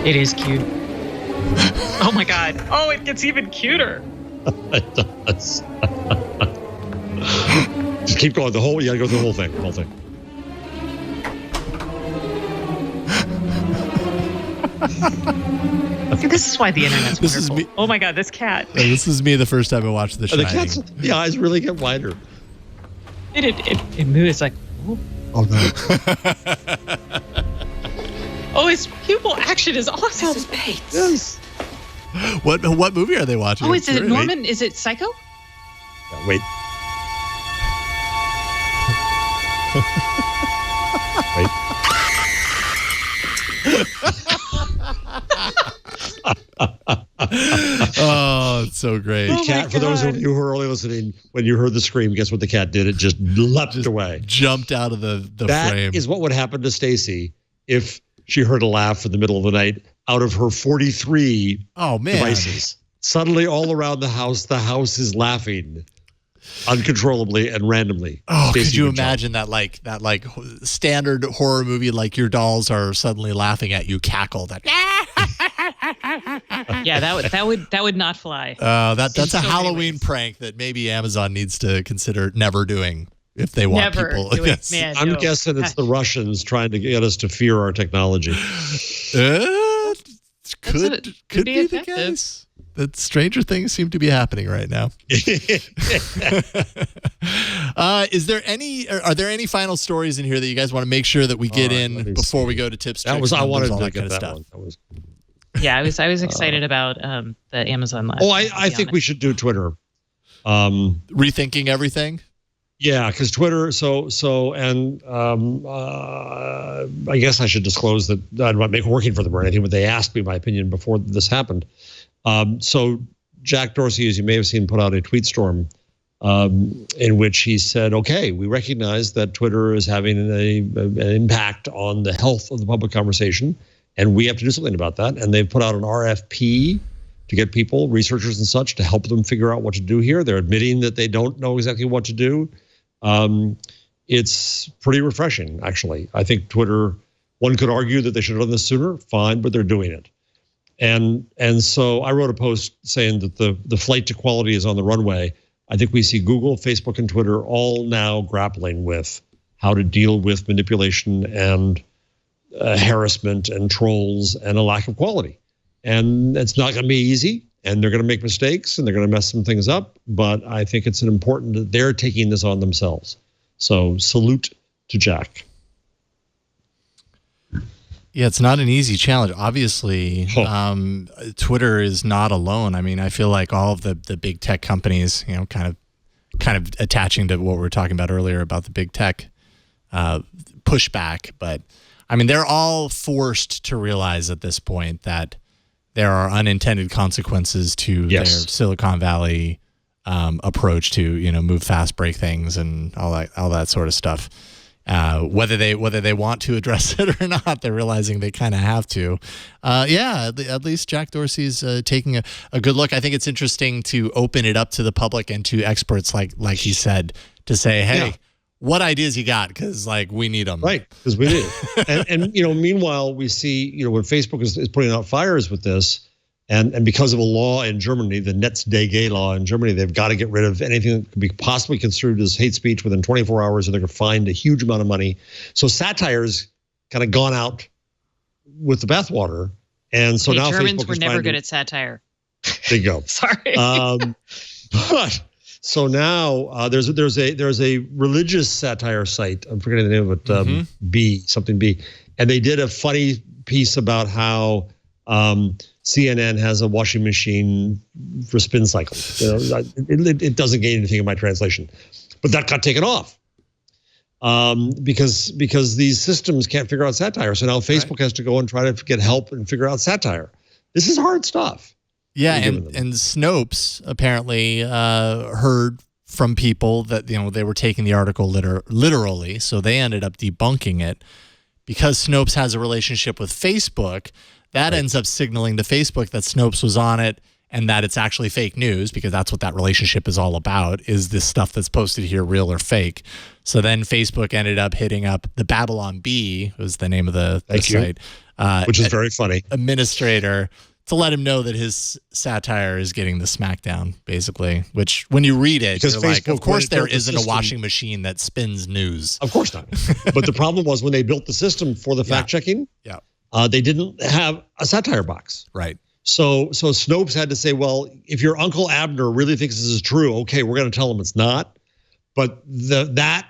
it is cute. Oh my God. Oh, it gets even cuter. It does. Just keep going. You gotta go through the whole thing. This is why the internet's wonderful. Oh my God, this cat. This is me the first time I watched The Shining. The eyes really get wider. It moves like, oh no. Oh, its pupil action is awesome. This is Bates. Yes. What movie are they watching? Oh, is it Norman? Is it Psycho? Wait. Wait. Oh, it's so great. The cat, for those of you who are only listening, when you heard the scream, guess what the cat did? It just leapt away. Jumped out of the frame. That is what would happen to Stacy if she heard a laugh in the middle of the night out of her 43 devices. Suddenly, all around the house is laughing uncontrollably and randomly. Oh, Stacey, could you imagine that like standard horror movie, like your dolls are suddenly laughing at you, cackle that. Yeah, that would not fly. That's a Halloween prank that maybe Amazon needs to consider never doing if they want people. Yes. Man, I'm guessing it's the Russians trying to get us to fear our technology. Could be the case. That stranger things seem to be happening right now. Are there any final stories in here that you guys want to make sure that we get in before we go to tips? I wanted to get that stuff. one. Yeah, I was excited about the Amazon Live. Oh, I think we should do Twitter. Rethinking everything. Yeah, because Twitter. I guess I should disclose that I'm not working for them or anything, but they asked me my opinion before this happened. So Jack Dorsey, as you may have seen, put out a tweet storm in which he said, okay, we recognize that Twitter is having an impact on the health of the public conversation, and we have to do something about that. And they've put out an RFP to get people, researchers and such, to help them figure out what to do here. They're admitting that they don't know exactly what to do. It's pretty refreshing, actually. I think Twitter, one could argue that they should have done this sooner, fine, but they're doing it. And so I wrote a post saying that the flight to quality is on the runway. I think we see Google, Facebook, and Twitter all now grappling with how to deal with manipulation and harassment and trolls and a lack of quality. And it's not going to be easy, and they're going to make mistakes, and they're going to mess some things up. But I think it's important that they're taking this on themselves. So salute to Jack. Yeah, it's not an easy challenge. Obviously, Twitter is not alone. I mean, I feel like all of the big tech companies, kind of attaching to what we were talking about earlier about the big tech pushback. But I mean, they're all forced to realize at this point that there are unintended consequences to their Silicon Valley approach to move fast, break things, and all that sort of stuff. Whether they want to address it or not, they're realizing they kind of have to. At least Jack Dorsey's taking a good look. I think it's interesting to open it up to the public and to experts, like he said, to say, hey, what ideas you got? Because we need them. Right, because we need it. and meanwhile, we see, when Facebook is putting out fires with this, and because of a law in Germany, the Netzdege law in Germany, they've got to get rid of anything that could be possibly construed as hate speech within 24 hours, or they're going to find a huge amount of money. So satire's kind of gone out with the bathwater, and so now Germans Facebook were never good at satire. There you go. Sorry. But so now there's a religious satire site. I'm forgetting the name of it. B, and they did a funny piece about how CNN has a washing machine for spin cycles. It doesn't gain anything in my translation, but that got taken off because these systems can't figure out satire. So now Facebook has to go and try to get help and figure out satire. This is hard stuff. Yeah, and Snopes apparently heard from people that they were taking the article literally, so they ended up debunking it. Because Snopes has a relationship with Facebook, that ends up signaling to Facebook that Snopes was on it and that it's actually fake news, because that's what that relationship is all about. Is this stuff that's posted here real or fake? So then Facebook ended up hitting up the Babylon Bee, was the name of the site, which is very funny, administrator, to let him know that his satire is getting the smackdown, basically. Which, when you read it, you're like, of course there isn't a washing machine that spins news. Of course not. But the problem was when they built the system for the fact checking, they didn't have a satire box. Right. So Snopes had to say, well, if your Uncle Abner really thinks this is true, okay, we're going to tell him it's not. But that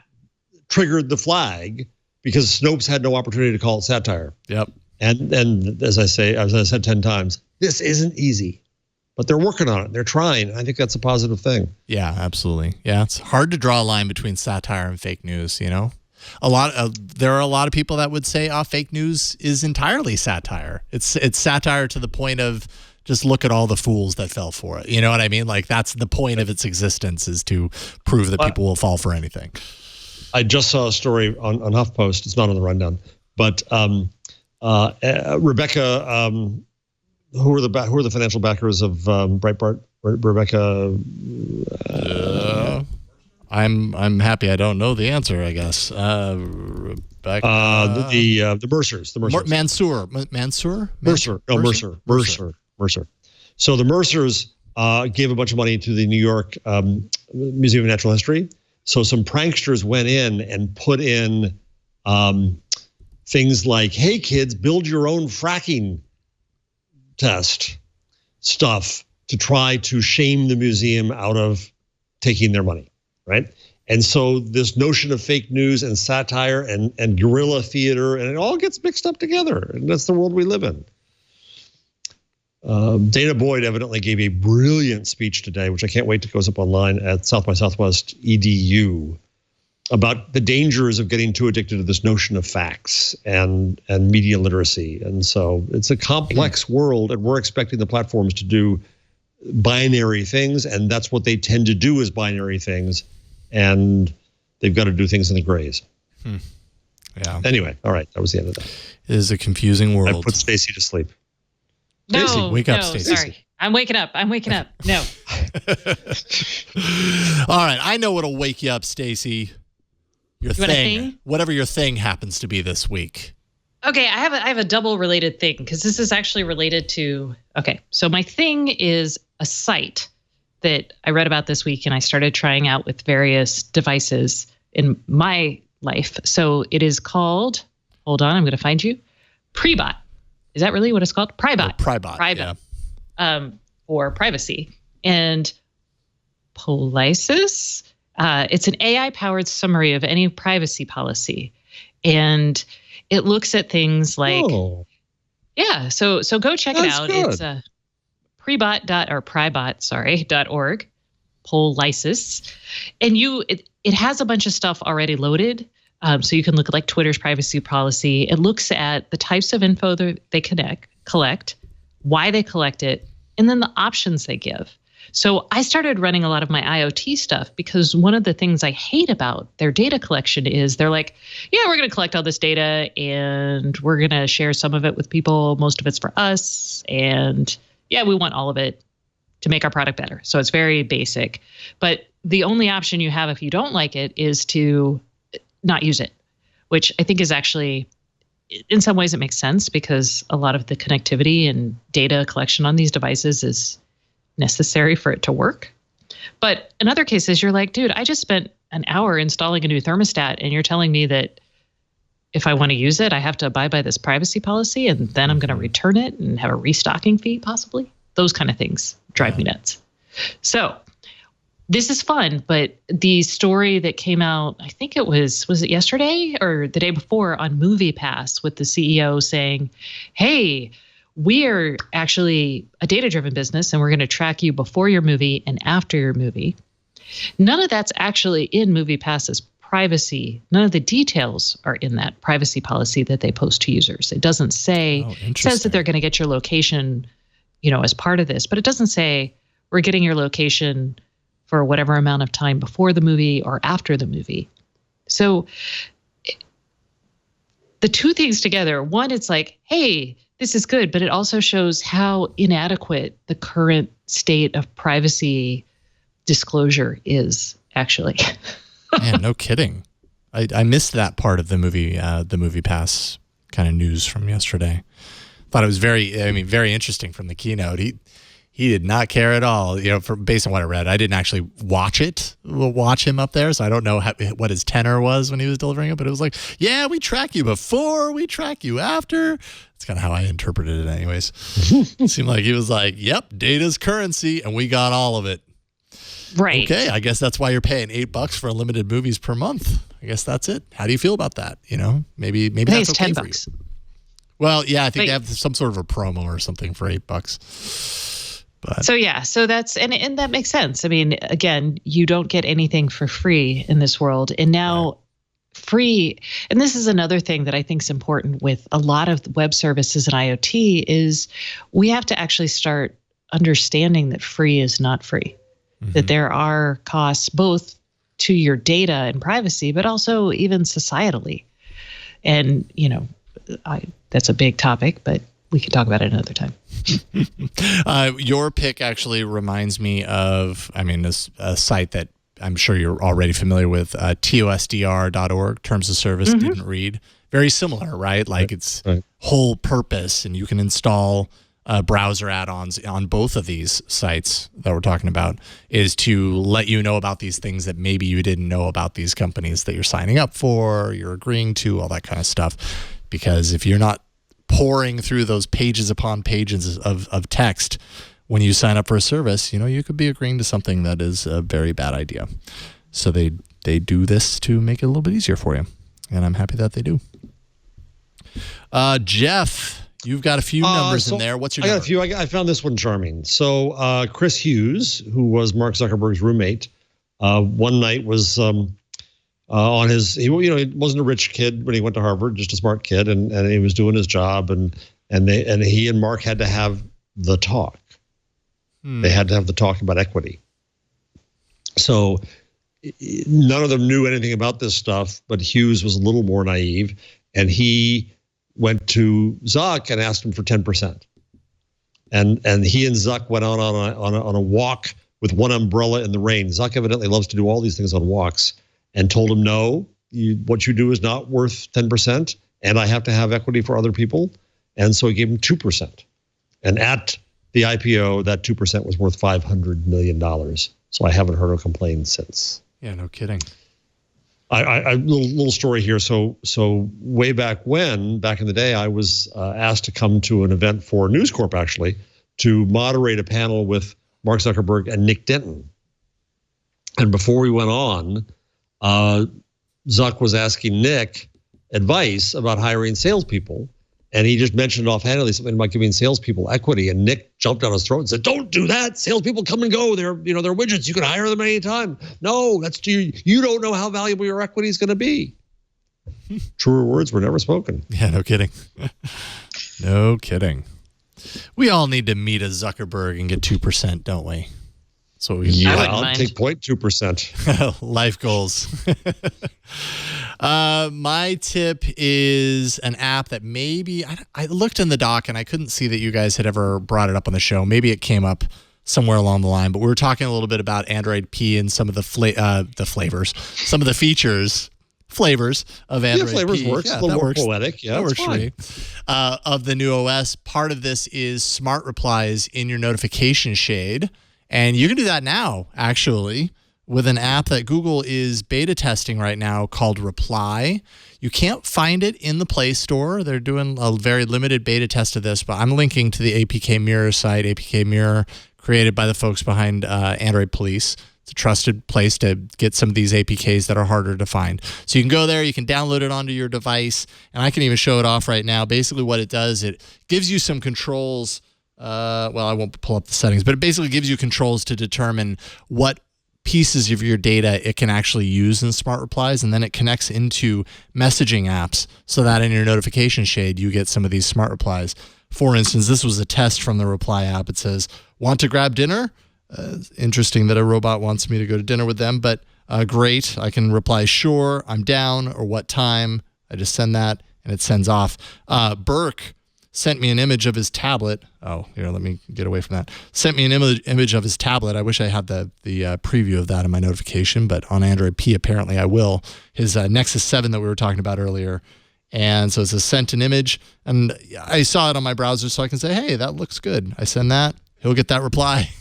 triggered the flag because Snopes had no opportunity to call it satire. Yep. And as I said 10 times, this isn't easy, but they're working on it. They're trying. I think that's a positive thing. Yeah, absolutely. Yeah, it's hard to draw a line between satire and fake news. There are a lot of people that would say, fake news is entirely satire. It's satire to the point of just look at all the fools that fell for it. You know what I mean? Like, that's the point of its existence, is to prove that people will fall for anything. I just saw a story on HuffPost. It's not on the rundown, but Rebecca, who are the financial backers of Breitbart? Rebecca. I'm happy I don't know the answer, I guess. Rebecca. The Mercers. Mercer. So the Mercers gave a bunch of money to the New York Museum of Natural History. So some pranksters went in and put in things like, hey, kids, build your own fracking test stuff to try to shame the museum out of taking their money, right? And so this notion of fake news and satire and guerrilla theater, and it all gets mixed up together. And that's the world we live in. Dana Boyd evidently gave a brilliant speech today, which I can't wait to goes up online at South by Southwest EDU, about the dangers of getting too addicted to this notion of facts and media literacy. And so it's a complex world, and we're expecting the platforms to do binary things, and that's what they tend to do, is binary things, and they've got to do things in the grays. Yeah. Anyway, all right, that was the end of that. It is a confusing world. I put Stacy to sleep. No, wake up, Stacy. Sorry. I'm waking up. No. All right, I know what'll wake you up, Stacy. Your thing, whatever your thing happens to be this week. Okay, I have a double related thing, because this is actually related to. Okay, so my thing is a site that I read about this week, and I started trying out with various devices in my life. So it is called. Hold on, I'm going to find you. Prebot. Is that really what it's called? Pribot. Pribot. Yeah. For privacy. And Polisis. It's an AI-powered summary of any privacy policy. And it looks at things like, so go check it out. Good. It's pribot.org, Polisis. And it has a bunch of stuff already loaded. So you can look at like Twitter's privacy policy. It looks at the types of info that they collect, why they collect it, and then the options they give. So I started running a lot of my IoT stuff, because one of the things I hate about their data collection is they're like, yeah, we're going to collect all this data and we're going to share some of it with people. Most of it's for us. And yeah, we want all of it to make our product better. So it's very basic. But the only option you have if you don't like it is to not use it, which I think is actually, in some ways it makes sense, because a lot of the connectivity and data collection on these devices is necessary for it to work. But in other cases, you're like, dude, I just spent an hour installing a new thermostat, and you're telling me that if I want to use it, I have to abide by this privacy policy, and then I'm going to return it and have a restocking fee, possibly. Those kind of things drive me nuts. So this is fun, but the story that came out, I think it was it yesterday or the day before on MoviePass with the CEO saying, hey, we are actually a data-driven business and we're going to track you before your movie and after your movie. None of that's actually in MoviePass's privacy. None of the details are in that privacy policy that they post to users. It doesn't say, it says that they're going to get your location, as part of this, but it doesn't say we're getting your location for whatever amount of time before the movie or after the movie. So the two things together, one, it's like, hey, this is good, but it also shows how inadequate the current state of privacy disclosure is actually. Man, no kidding. I missed that part of the MoviePass kind of news from yesterday. Thought it was very interesting from the keynote. He did not care at all, based on what I read. I didn't actually watch him up there, so I don't know what his tenor was when he was delivering it, but it was like, yeah, we track you before, we track you after. That's kind of how I interpreted it anyways. It seemed like he was like, yep, data's currency, and we got all of it. Right. Okay, I guess that's why you're paying $8 for unlimited movies per month. I guess that's it. How do you feel about that? Maybe that's okay $10. for you. Well, yeah, I think they have some sort of a promo or something for $8. But. So that's, and that makes sense. I mean, again, you don't get anything for free in this world. And now free, and this is another thing that I think is important with a lot of web services and IoT is we have to actually start understanding that free is not free, that there are costs both to your data and privacy, but also even societally. And, that's a big topic, but we can talk about it another time. Your pick actually reminds me of, a site that I'm sure you're already familiar with, tosdr.org, Terms of Service Didn't Read. Very similar, right? Like its whole purpose, and you can install browser add-ons on both of these sites that we're talking about, is to let you know about these things that maybe you didn't know about these companies that you're signing up for, you're agreeing to, all that kind of stuff. Because if you're not pouring through those pages upon pages of text when you sign up for a service, you could be agreeing to something that is a very bad idea. So they do this to make it a little bit easier for you, and I'm happy that they do. Jeff, you've got a few numbers in there. What's your number? I got a few. I found this one charming. So Chris Hughes, who was Mark Zuckerberg's roommate, one night was on his, he wasn't a rich kid when he went to Harvard, just a smart kid, and he was doing his job, and he and Mark had to have the talk. They had to have the talk about equity. So none of them knew anything about this stuff, but Hughes was a little more naive, and he went to Zuck and asked him for 10%. And he and Zuck went on a walk with one umbrella in the rain. Zuck evidently loves to do all these things on walks, and told him, no, what you do is not worth 10%, and I have to have equity for other people. And so he gave him 2%. And at the IPO, that 2% was worth $500 million. So I haven't heard a complaint since. Yeah, no kidding. Little story here. So way back in the day, I was asked to come to an event for News Corp, actually, to moderate a panel with Mark Zuckerberg and Nick Denton. And before we went on, Zuck was asking Nick advice about hiring salespeople, and he just mentioned offhandedly something about giving salespeople equity, and Nick jumped on his throat and said, "Don't do that. Salespeople come and go. They're widgets. You can hire them anytime. No, you don't know how valuable your equity is going to be." Truer words were never spoken. Yeah, no kidding. No kidding. We all need to meet a Zuckerberg and get 2%, don't we? So I'll take 0.2%. Life goals. My tip is an app that maybe I looked in the doc and I couldn't see that you guys had ever brought it up on the show. Maybe it came up somewhere along the line, but we were talking a little bit about Android P and some of the flavors, some of the features. Flavors of Android. Yeah, flavors P. works. Yeah, a little more works. poetic. Yeah, that works fine. for me. Of the new OS, part of this is smart replies in your notification shade. And you can do that now, actually. with an app that Google is beta testing right now called Reply. You can't find it in the Play Store. They're doing a very limited beta test of this, but I'm linking to the APK Mirror site, APK Mirror, created by the folks behind Android Police. It's a trusted place to get some of these APKs that are harder to find. So you can go there, you can download it onto your device, and I can even show it off right now. Basically what it does, it gives you some controls. Well, I won't pull up the settings, but it basically gives you controls to determine what pieces of your data it can actually use in Smart Replies, and then it connects into messaging apps so that in your notification shade, you get some of these Smart Replies. For instance, this was a test from the Reply app. It says, want to grab dinner? Interesting that a robot wants me to go to dinner with them, but great. I can reply, sure, I'm down, or what time. I just send that, and it sends off. Burke sent me an image of his tablet. Oh, here, let me get away from that. Sent me an image of his tablet. I wish I had the preview of that in my notification, but on Android P, apparently I will. His Nexus 7 that we were talking about earlier. And so it says sent an image, and I saw it on my browser, so I can say, hey, that looks good. I send that. He'll get that reply.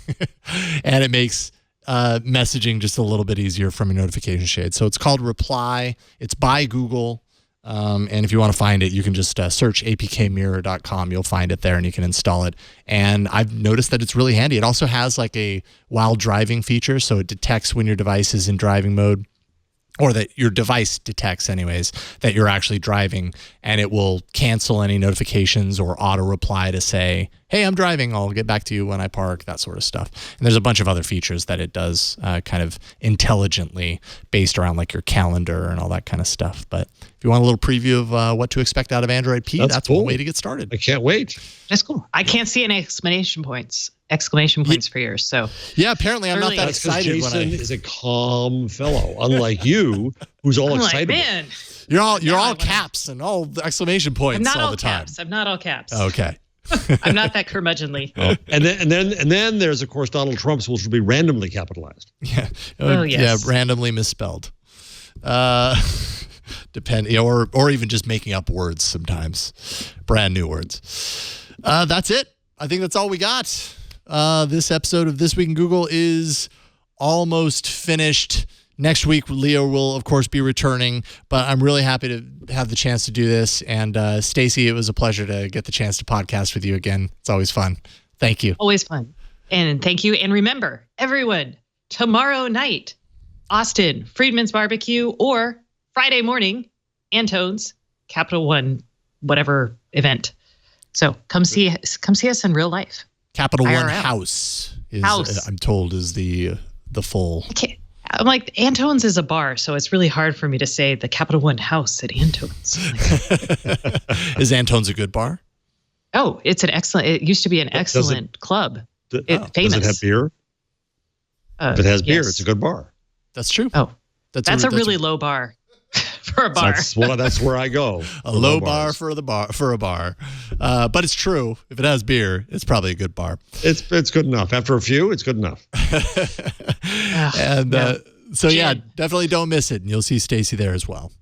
And it makes messaging just a little bit easier from your notification shade. So it's called Reply. It's by Google. And if you want to find it, you can just search apkmirror.com. You'll find it there and you can install it. And I've noticed that it's really handy. It also has like a while driving feature. So it detects when your device is in driving mode, or that your device detects anyways, that you're actually driving, and it will cancel any notifications or auto reply to say, hey, I'm driving, I'll get back to you when I park, that sort of stuff. And there's a bunch of other features that it does kind of intelligently based around like your calendar and all that kind of stuff. But if you want a little preview of what to expect out of Android P, that's cool. One way to get started. I can't wait. That's cool. I can't see any exclamation points for yours. So yeah, apparently I'm not that excited. Jason is a calm fellow, unlike you, who's all excited. Man, you're all caps and all exclamation points all the time. I'm not all caps. Okay. I'm not that curmudgeonly. Oh. And then there's of course Donald Trump's, which will be randomly capitalized. Yeah. Oh yes. Yeah, randomly misspelled. Depending, or even just making up words sometimes, brand new words. That's it. I think that's all we got. This episode of This Week in Google is almost finished. Next week, Leo will, of course, be returning, but I'm really happy to have the chance to do this. And Stacey, it was a pleasure to get the chance to podcast with you again. It's always fun. Thank you. Always fun. And thank you. And remember, everyone, tomorrow night, Austin, Friedman's Barbecue, or Friday morning, Antone's, Capital One, whatever event. So come see us in real life. Capital IRL. One House is, I'm told, is the full. I'm like, Antone's is a bar, so it's really hard for me to say the Capital One House at Antone's. Is Antone's a good bar? Oh, it's an excellent. It used to be an excellent club. Famous. Does it have beer? If it has beer, it's a good bar. That's true. Oh, that's a really low bar for a bar. That's where I go. A low bar for a bar. But it's true. If it has beer, it's probably a good bar. It's good enough. After a few, it's good enough. So yeah, definitely don't miss it, and you'll see Stacey there as well.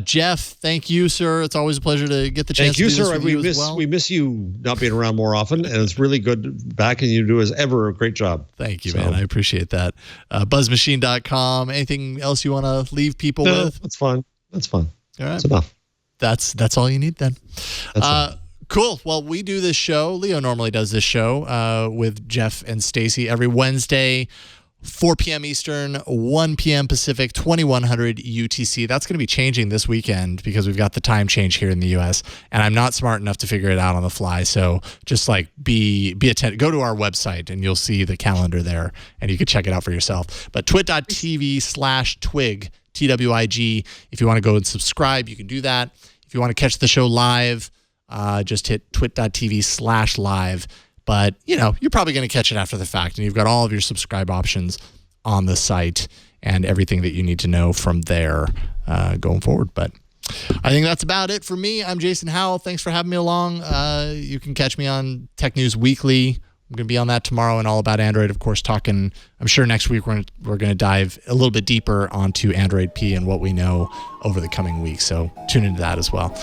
Jeff, thank you, sir. It's always a pleasure to get the chance to do this with you as well. We miss you not being around more often, and it's really good back, and you do as ever a great job. Thank you, man. I appreciate that. Buzzmachine.com. Anything else you want to leave people with? That's fine. All right. That's enough. That's all you need then. Cool. Well, we do this show. Leo normally does this show with Jeff and Stacey every Wednesday, 4 p.m. Eastern, 1 p.m. Pacific, 2100 UTC. That's going to be changing this weekend because we've got the time change here in the U.S., and I'm not smart enough to figure it out on the fly. So just like be attentive. Go to our website, and you'll see the calendar there, and you can check it out for yourself. But twit.tv/twig, TWIG. If you want to go and subscribe, you can do that. If you want to catch the show live, just hit twit.tv/live. But, you're probably going to catch it after the fact, and you've got all of your subscribe options on the site and everything that you need to know from there going forward. But I think that's about it for me. I'm Jason Howell. Thanks for having me along. You can catch me on Tech News Weekly. I'm going to be on that tomorrow and all about Android, of course, talking. I'm sure next week we're going to dive a little bit deeper onto Android P and what we know over the coming weeks. So tune into that as well.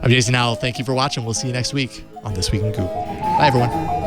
I'm Jason Howell. Thank you for watching. We'll see you next week on This Week in Google. Bye, everyone.